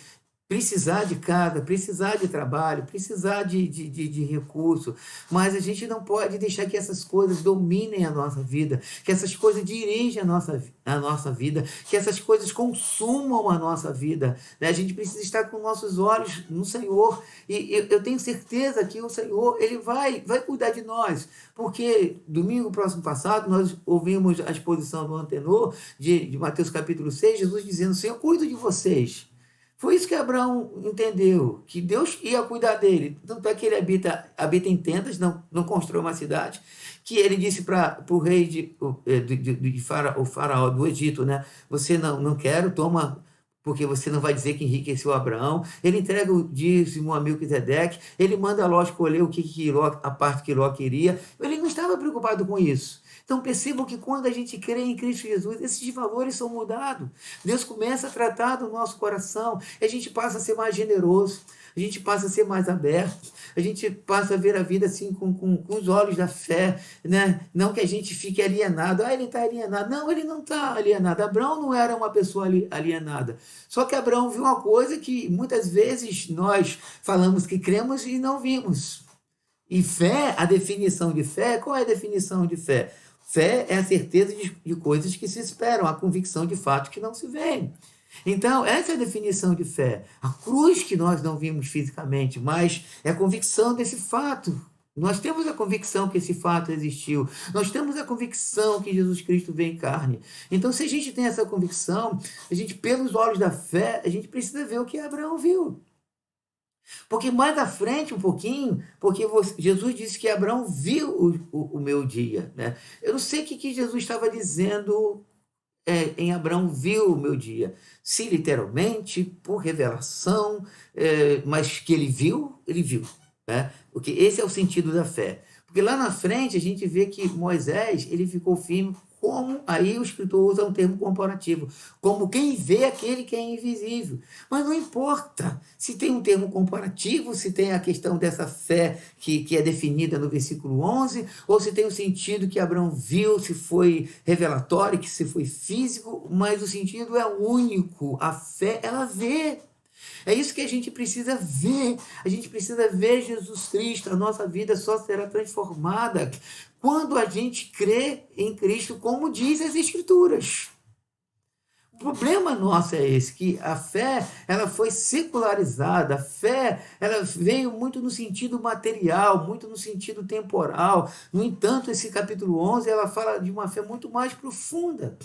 precisar de casa, precisar de trabalho, precisar de recurso, mas a gente não pode deixar que essas coisas dominem a nossa vida, que essas coisas dirigem a nossa vida, que essas coisas consumam a nossa vida. Né? A gente precisa estar com nossos olhos no Senhor, e eu tenho certeza que o Senhor ele vai cuidar de nós, porque domingo próximo passado nós ouvimos a exposição do antenor de Mateus capítulo 6, Jesus dizendo: Senhor, eu cuido de vocês. Foi isso que Abraão entendeu, que Deus ia cuidar dele. Tanto é que ele habita em tendas, não constrói uma cidade, que ele disse para o rei o faraó do Egito, né? Você não quero, toma, porque você não vai dizer que enriqueceu Abraão. Ele entrega o dízimo a Melquisedeque, ele manda Ló escolher a parte que Ló queria. Ele não estava preocupado com isso. Então percebam que quando a gente crê em Cristo Jesus, esses valores são mudados. Deus começa a tratar do nosso coração, e a gente passa a ser mais generoso, a gente passa a ser mais aberto, a gente passa a ver a vida assim com os olhos da fé, né? Não que a gente fique alienado. Ele está alienado. Não, ele não está alienado. Abraão não era uma pessoa alienada. Só que Abraão viu uma coisa que muitas vezes nós falamos que cremos e não vimos. E fé, a definição de fé, qual é a definição de fé? Fé é a certeza de coisas que se esperam, a convicção de fatos que não se veem. Então, essa é a definição de fé. A cruz que nós não vimos fisicamente, mas é a convicção desse fato. Nós temos a convicção que esse fato existiu. Nós temos a convicção que Jesus Cristo veio em carne. Então, se a gente tem essa convicção, a gente, pelos olhos da fé, a gente precisa ver o que Abraão viu. Porque mais à frente, um pouquinho, porque Jesus disse que Abraão viu o meu dia. Né? Eu não sei o que Jesus estava dizendo em Abraão viu o meu dia. Se literalmente, por revelação, mas que ele viu. Né? Porque esse é o sentido da fé. Porque lá na frente a gente vê que Moisés ele ficou firme, como aí o escritor usa um termo comparativo, como quem vê aquele que é invisível. Mas não importa se tem um termo comparativo, se tem a questão dessa fé que é definida no versículo 11, ou se tem o sentido que Abraão viu, se foi revelatório, que se foi físico, mas o sentido é único. A fé, ela vê. É isso que a gente precisa ver. A gente precisa ver Jesus Cristo. A nossa vida só será transformada quando a gente crê em Cristo, como diz as Escrituras. O problema nosso é esse, que a fé ela foi secularizada, a fé ela veio muito no sentido material, muito no sentido temporal. No entanto, esse capítulo 11 ela fala de uma fé muito mais profunda.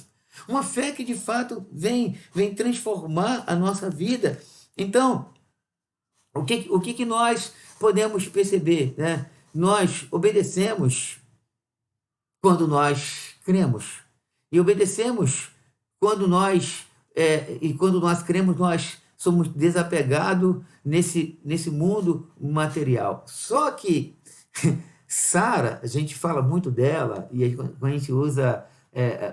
Uma fé que de fato vem transformar a nossa vida. Então, o que nós podemos perceber? Né? Nós obedecemos quando nós cremos. E obedecemos quando nós cremos, nós somos desapegados nesse mundo material. Só que Sara, a gente fala muito dela, e aí, quando a gente usa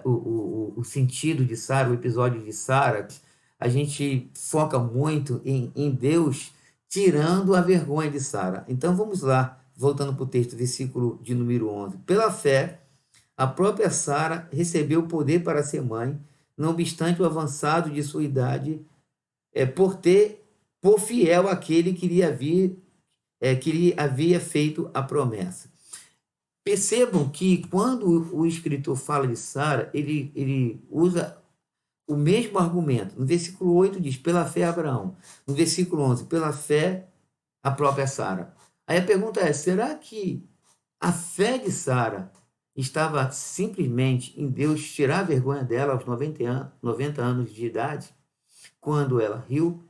o sentido de Sara, o episódio de Sara, a gente foca muito em Deus tirando a vergonha de Sara. Então vamos lá, voltando para o texto, versículo de número 11. Pela fé, a própria Sara recebeu o poder para ser mãe, não obstante o avançado de sua idade, por fiel aquele que lhe havia feito a promessa. Percebam que quando o escritor fala de Sara, ele usa o mesmo argumento. No versículo 8 diz, pela fé Abraão. No versículo 11, pela fé a própria Sara. Aí a pergunta é, será que a fé de Sara estava simplesmente em Deus tirar a vergonha dela aos 90 anos de idade, quando ela riu.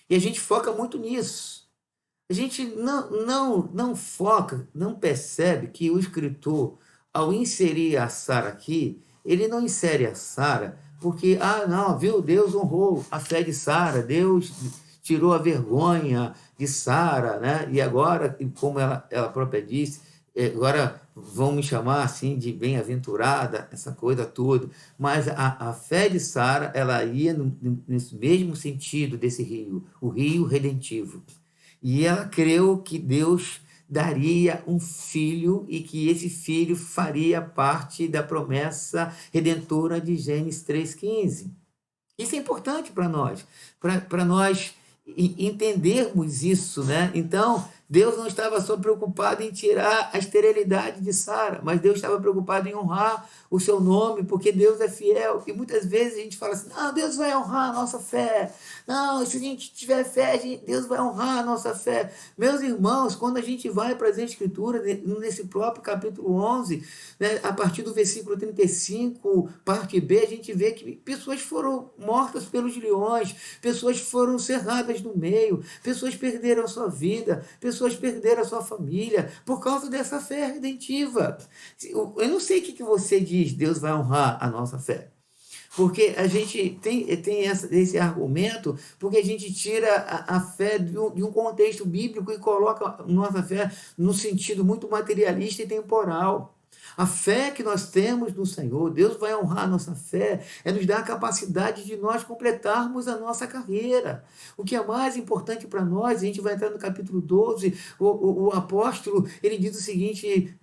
E a gente foca muito nisso. A gente não foca, não percebe que o escritor, ao inserir a Sara aqui, ele não insere a Sara porque, não, viu, Deus honrou a fé de Sara, Deus tirou a vergonha de Sara, né? E agora, como ela própria disse, agora vão me chamar assim de bem-aventurada, essa coisa toda. Mas a fé de Sara, ela ia nesse mesmo sentido desse rio, o rio redentivo. E ela creu que Deus daria um filho e que esse filho faria parte da promessa redentora de Gênesis 3,15. Isso é importante para nós entendermos isso, né? Então, Deus não estava só preocupado em tirar a esterilidade de Sara, mas Deus estava preocupado em honrar o seu nome, porque Deus é fiel. E muitas vezes a gente fala assim: não, Deus vai honrar a nossa fé. Não, se a gente tiver fé, Deus vai honrar a nossa fé. Meus irmãos, quando a gente vai para as Escrituras, nesse próprio capítulo 11, né, a partir do versículo 35, parte B, a gente vê que pessoas foram mortas pelos leões, pessoas foram cerradas no meio, pessoas perderam a sua vida, pessoas perderam a sua família por causa dessa fé redentiva. Eu não sei o que você diz, Deus vai honrar a nossa fé. Porque a gente tem esse argumento, porque a gente tira a fé de um contexto bíblico e coloca nossa fé num sentido muito materialista e temporal. A fé que nós temos no Senhor, Deus vai honrar a nossa fé, é nos dar a capacidade de nós completarmos a nossa carreira. O que é mais importante para nós, a gente vai entrar no capítulo 12, o apóstolo, ele diz o seguinte,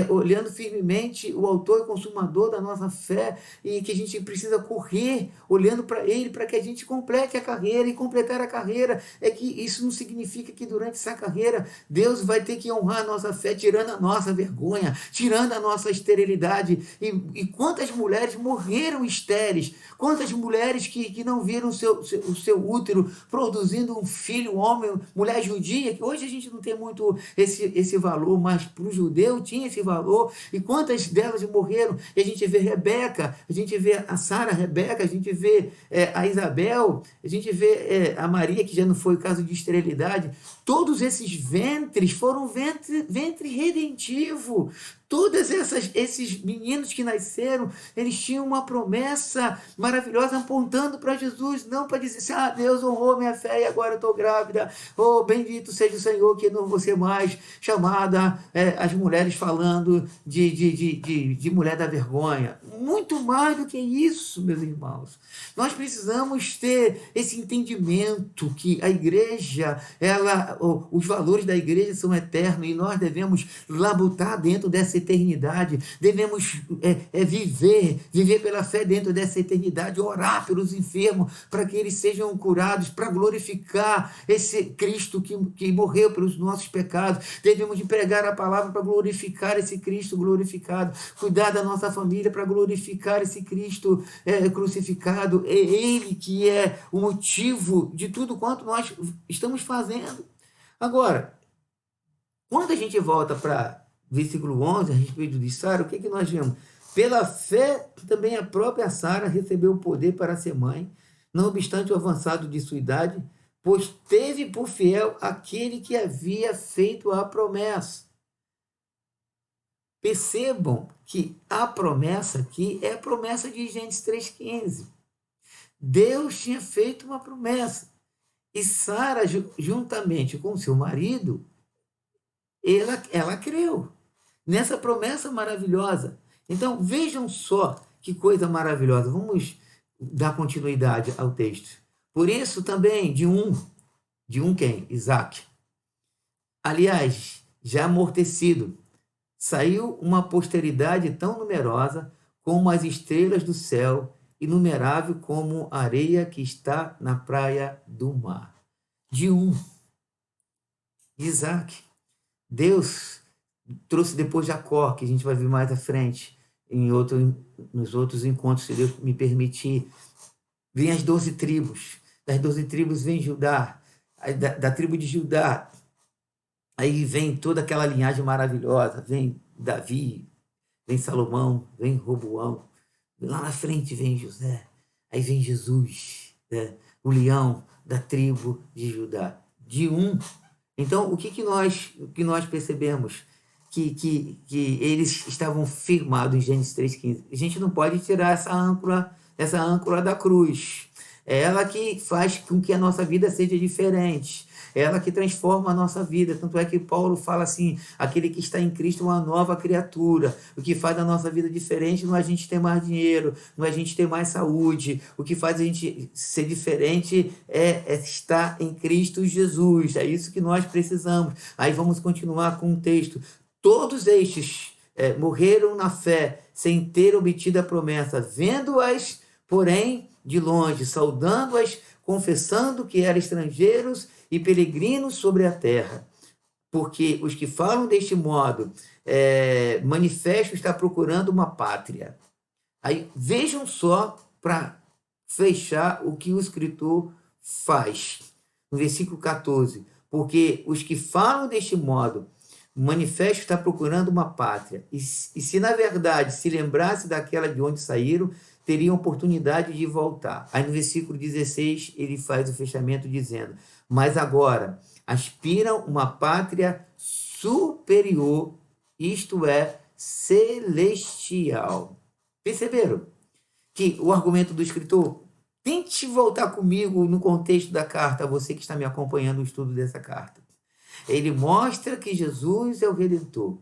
olhando firmemente o autor e consumador da nossa fé, e que a gente precisa correr, olhando para ele, para que a gente complete a carreira, e completar a carreira, é que isso não significa que durante essa carreira, Deus vai ter que honrar a nossa fé, tirando a nossa vergonha, tirando a nossa esterilidade. E quantas mulheres morreram estéreis, quantas mulheres que não viram o seu útero produzindo um filho, homem, mulher judia, que hoje a gente não tem muito esse valor, mas para o judeu tinha esse valor, e quantas delas morreram. E a gente vê Rebeca, a gente vê a Sara, Rebeca, a gente vê a Isabel, a gente vê a Maria, que já não foi o caso de esterilidade. Todos esses ventres foram ventre redentivo. Todos esses meninos que nasceram, eles tinham uma promessa maravilhosa apontando para Jesus, não para dizer assim, Deus honrou minha fé e agora eu estou grávida, bendito seja o Senhor que não vou ser mais chamada, as mulheres falando de mulher da vergonha. Muito mais do que isso, meus irmãos. Nós precisamos ter esse entendimento que a igreja, os valores da igreja são eternos e nós devemos labutar dentro dessa eternidade, devemos viver pela fé dentro dessa eternidade, orar pelos enfermos para que eles sejam curados, para glorificar esse Cristo que morreu pelos nossos pecados. Devemos pregar a palavra para glorificar esse Cristo glorificado, cuidar da nossa família para glorificar esse Cristo crucificado. É Ele que é o motivo de tudo quanto nós estamos fazendo. Agora, quando a gente volta para versículo 11, a respeito de Sara, o que nós vemos? Pela fé, também a própria Sara recebeu o poder para ser mãe, não obstante o avançado de sua idade, pois teve por fiel aquele que havia feito a promessa. Percebam que a promessa aqui é a promessa de Gênesis 3,15. Deus tinha feito uma promessa. E Sara, juntamente com seu marido, ela creu nessa promessa maravilhosa. Então, vejam só que coisa maravilhosa. Vamos dar continuidade ao texto. Por isso também, de um quem? Isaac. Aliás, já amortecido, saiu uma posteridade tão numerosa como as estrelas do céu, inumerável como a areia que está na praia do mar. De Isaac. Deus trouxe depois Jacó, que a gente vai ver mais à frente, nos outros encontros, se Deus me permitir. Vem as 12 tribos. Das 12 tribos vem Judá. Da tribo de Judá, aí vem toda aquela linhagem maravilhosa, vem Davi, vem Salomão, vem Roboão, lá na frente vem José, aí vem Jesus, né? O leão da tribo de Judá, de um. Então, o que nós percebemos? Que eles estavam firmados em Gênesis 3,15. A gente não pode tirar essa âncora da cruz. É ela que faz com que a nossa vida seja diferente. É ela que transforma a nossa vida. Tanto é que Paulo fala assim: aquele que está em Cristo é uma nova criatura. O que faz a nossa vida diferente não é a gente ter mais dinheiro, não é a gente ter mais saúde. O que faz a gente ser diferente é estar em Cristo Jesus. É isso que nós precisamos. Aí vamos continuar com o texto. Todos estes morreram na fé, sem ter obtido a promessa, vendo-as, porém, de longe, saudando-as, confessando que eram estrangeiros e peregrinos sobre a terra. Porque os que falam deste modo, manifesto está procurando uma pátria. Aí vejam só, para fechar, o que o escritor faz. No versículo 14. Porque os que falam deste modo, manifesto está procurando uma pátria. E se na verdade se lembrasse daquela de onde saíram, teriam oportunidade de voltar. Aí no versículo 16 ele faz o fechamento dizendo: mas agora aspiram uma pátria superior, isto é, celestial. Perceberam que o argumento do escritor? Tente voltar comigo no contexto da carta, você que está me acompanhando no estudo dessa carta. Ele mostra que Jesus é o Redentor.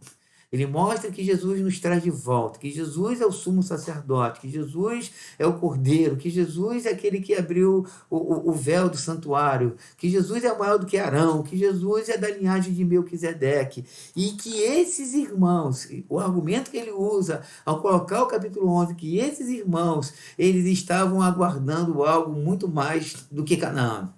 Ele mostra que Jesus nos traz de volta, que Jesus é o sumo sacerdote, que Jesus é o Cordeiro, que Jesus é aquele que abriu o véu do santuário, que Jesus é maior do que Arão, que Jesus é da linhagem de Melquisedeque, e que esses irmãos, o argumento que ele usa ao colocar o capítulo 11, que esses irmãos, eles estavam aguardando algo muito mais do que Canaã,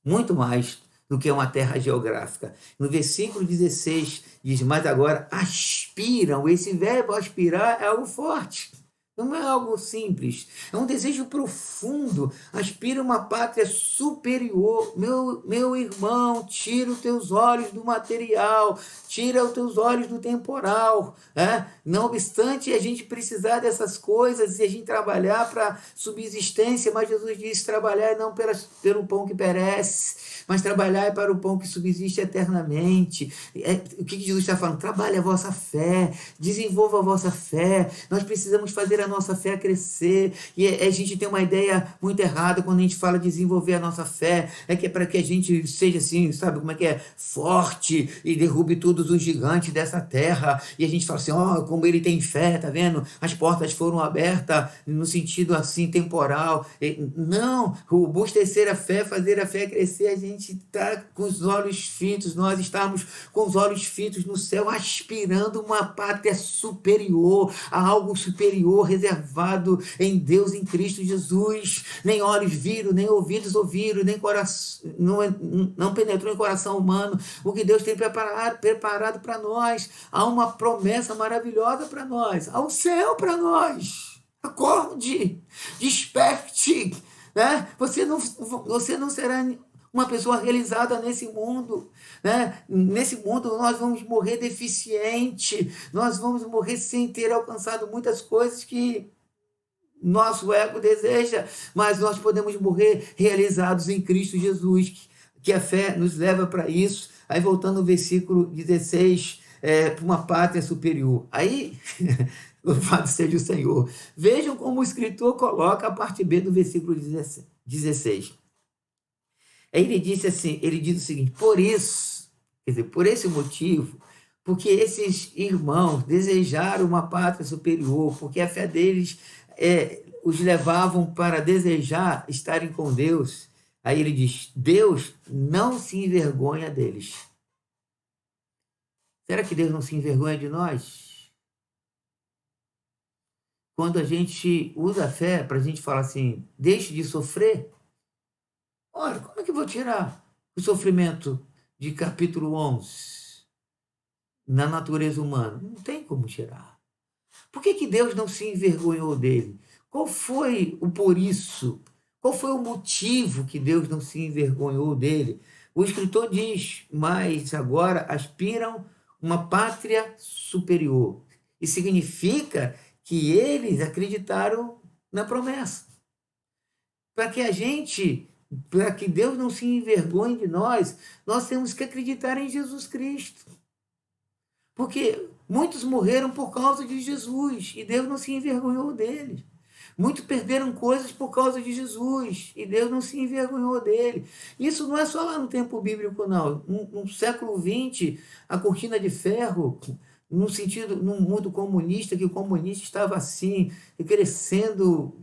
muito mais do que uma terra geográfica. No versículo 16 diz: mas agora aspiram. Esse verbo aspirar é algo forte. Não é algo simples, é um desejo profundo. Aspira uma pátria superior. Meu irmão, tira os teus olhos do material, tira os teus olhos do temporal. Não obstante a gente precisar dessas coisas e a gente trabalhar para subsistência, mas Jesus disse: trabalhar não pelo pão que perece, mas trabalhar para o pão que subsiste eternamente. O que Jesus está falando? Trabalhe a vossa fé, desenvolva a vossa fé. Nós precisamos fazer a nossa fé crescer. E a gente tem uma ideia muito errada quando a gente fala de desenvolver a nossa fé. Que é para que a gente seja assim, sabe como é que é? Forte e derrube todos os gigantes dessa terra. E a gente fala assim: como ele tem fé, tá vendo? As portas foram abertas no sentido assim temporal. Não, robustecer a fé, fazer a fé crescer, a gente está com os olhos fitos, nós estamos com os olhos fitos no céu, aspirando uma pátria superior, a algo superior, reservado em Deus, em Cristo Jesus. Nem olhos viram, nem ouvidos ouviram, nem coração, não penetrou em coração humano o que Deus tem preparado para nós. Há uma promessa maravilhosa para nós, há um céu para nós. Acorde, desperte, né? Você não será uma pessoa realizada nesse mundo, né? Nesse mundo nós vamos morrer deficiente, nós vamos morrer sem ter alcançado muitas coisas que nosso ego deseja, mas nós podemos morrer realizados em Cristo Jesus, que a fé nos leva para isso. Aí voltando ao versículo 16, para uma pátria superior. Aí, louvado seja o Senhor. Vejam como o escritor coloca a parte B do versículo 16. Ele diz o seguinte: por isso, quer dizer, por esse motivo, porque esses irmãos desejaram uma pátria superior, porque a fé deles os levavam para desejar estarem com Deus. Aí ele diz: Deus não se envergonha deles. Será que Deus não se envergonha de nós? Quando a gente usa a fé para a gente falar assim: deixe de sofrer. Olha, como é que eu vou tirar o sofrimento de capítulo 11 na natureza humana? Não tem como tirar. Por que Deus não se envergonhou dele? Qual foi o por isso? Qual foi o motivo que Deus não se envergonhou dele? O escritor diz: mas agora aspiram uma pátria superior. E significa que eles acreditaram na promessa. Para que Deus não se envergonhe de nós, nós temos que acreditar em Jesus Cristo. Porque muitos morreram por causa de Jesus e Deus não se envergonhou deles. Muitos perderam coisas por causa de Jesus e Deus não se envergonhou dele. Isso não é só lá no tempo bíblico, não. No século XX, a cortina de ferro, no sentido, no mundo comunista, que o comunista estava assim, crescendo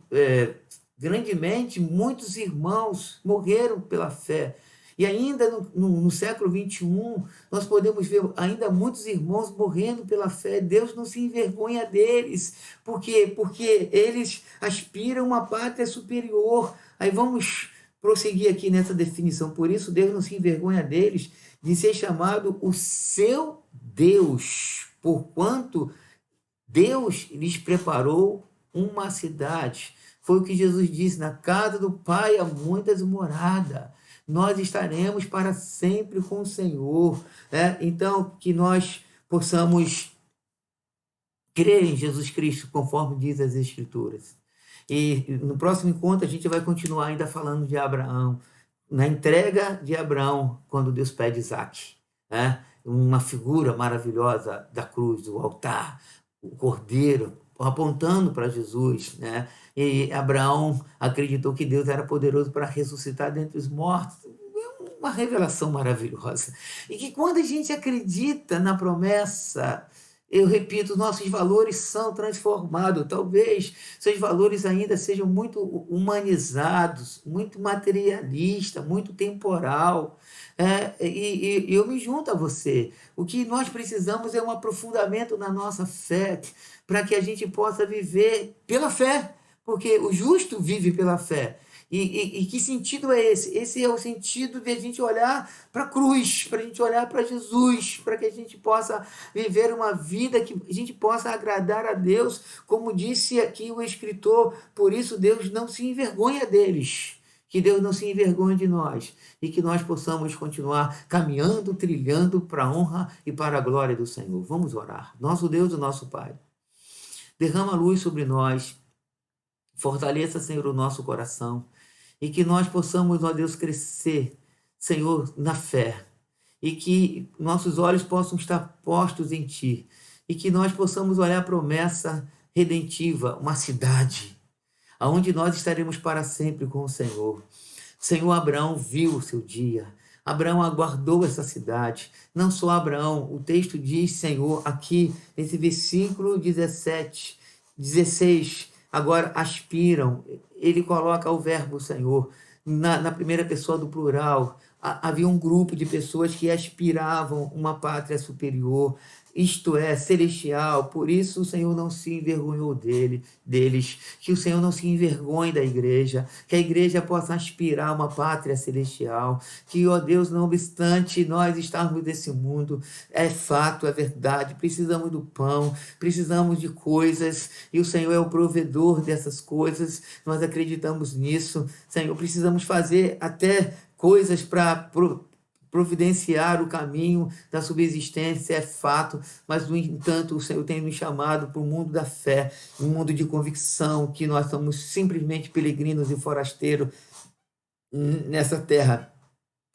grandemente, muitos irmãos morreram pela fé. E ainda no século XXI, nós podemos ver ainda muitos irmãos morrendo pela fé. Deus não se envergonha deles. Por quê? Porque eles aspiram a uma pátria superior. Aí vamos prosseguir aqui nessa definição. Por isso, Deus não se envergonha deles de ser chamado o seu Deus, porquanto Deus lhes preparou uma cidade. Foi o que Jesus disse: na casa do Pai há muitas moradas. Nós estaremos para sempre com o Senhor. Então, que nós possamos crer em Jesus Cristo, conforme diz as Escrituras. E no próximo encontro a gente vai continuar ainda falando de Abraão, na entrega de Abraão, quando Deus pede Isaac. Uma figura maravilhosa da cruz, do altar, o cordeiro, apontando para Jesus, E Abraão acreditou que Deus era poderoso para ressuscitar dentre os mortos. Uma revelação maravilhosa. E que quando a gente acredita na promessa, eu repito, nossos valores são transformados. Talvez seus valores ainda sejam muito humanizados, muito materialistas, muito temporal. E eu me junto a você. O que nós precisamos é um aprofundamento na nossa fé, para que a gente possa viver pela fé, porque o justo vive pela fé. E que sentido é esse? Esse é o sentido de a gente olhar para a cruz, para a gente olhar para Jesus, para que a gente possa viver uma vida que a gente possa agradar a Deus, como disse aqui o escritor. Por isso Deus não se envergonha deles, que Deus não se envergonhe de nós e que nós possamos continuar caminhando, trilhando para a honra e para a glória do Senhor. Vamos orar. Nosso Deus e nosso Pai, derrama luz sobre nós, fortaleça, Senhor, o nosso coração e que nós possamos, ó Deus, crescer, Senhor, na fé e que nossos olhos possam estar postos em Ti e que nós possamos olhar a promessa redentiva, uma cidade, aonde nós estaremos para sempre com o Senhor. Senhor, Abraão viu o seu dia, Abraão aguardou essa cidade. Não só Abraão, o texto diz, Senhor, aqui nesse versículo 17, 16, agora aspiram. Ele coloca o verbo, Senhor, na primeira pessoa do plural. Havia um grupo de pessoas que aspiravam uma pátria superior, isto é, celestial. Por isso o Senhor não se envergonhou deles, que o Senhor não se envergonhe da igreja, que a igreja possa aspirar uma pátria celestial, que, ó Deus, não obstante nós estarmos nesse mundo, é fato, é verdade, precisamos do pão, precisamos de coisas, e o Senhor é o provedor dessas coisas, nós acreditamos nisso. Senhor, precisamos fazer até coisas para providenciar o caminho da subsistência, é fato, mas, no entanto, o Senhor tem nos chamado para o mundo da fé, um mundo de convicção, que nós somos simplesmente peregrinos e forasteiros nessa terra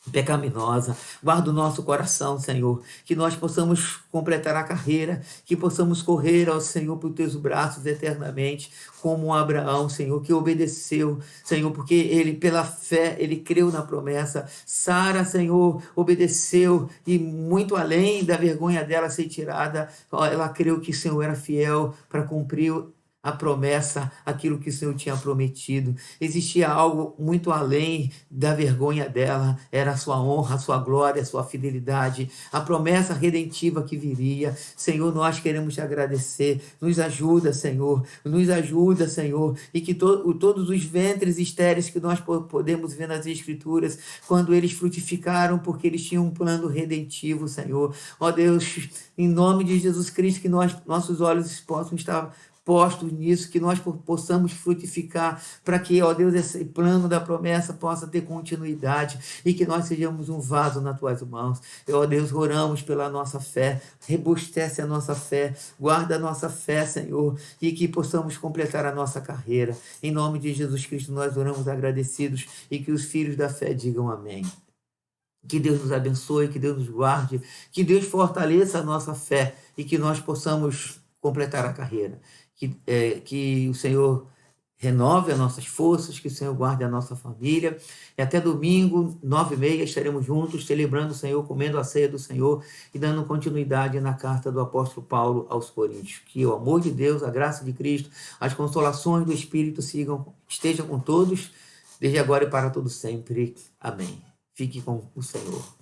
pecaminosa. Guarda o nosso coração, Senhor, que nós possamos completar a carreira, que possamos correr ao Senhor por teus braços eternamente, como Abraão, Senhor, que obedeceu, Senhor, porque ele, pela fé, ele creu na promessa. Sara, Senhor, obedeceu e muito além da vergonha dela ser tirada, ela creu que o Senhor era fiel para cumprir a promessa, aquilo que o Senhor tinha prometido. Existia algo muito além da vergonha dela, era a sua honra, a sua glória, a sua fidelidade, a promessa redentiva que viria. Senhor, nós queremos te agradecer. Nos ajuda, Senhor, e que todos os ventres estéreis que nós podemos ver nas Escrituras, quando eles frutificaram, porque eles tinham um plano redentivo, Senhor. Ó Deus, em nome de Jesus Cristo, que nossos olhos possam estar postos nisso, que nós possamos frutificar, para que, ó Deus, esse plano da promessa possa ter continuidade e que nós sejamos um vaso nas tuas mãos. Ó Deus, oramos pela nossa fé, robustece a nossa fé, guarda a nossa fé, Senhor, e que possamos completar a nossa carreira. Em nome de Jesus Cristo, nós oramos agradecidos e que os filhos da fé digam amém. Que Deus nos abençoe, que Deus nos guarde, que Deus fortaleça a nossa fé e que nós possamos completar a carreira. Que o Senhor renove as nossas forças, que o Senhor guarde a nossa família. E até domingo, 9h30, estaremos juntos, celebrando o Senhor, comendo a ceia do Senhor e dando continuidade na carta do apóstolo Paulo aos Coríntios. Que o amor de Deus, a graça de Cristo, as consolações do Espírito estejam com todos, desde agora e para todo sempre. Amém. Fique com o Senhor.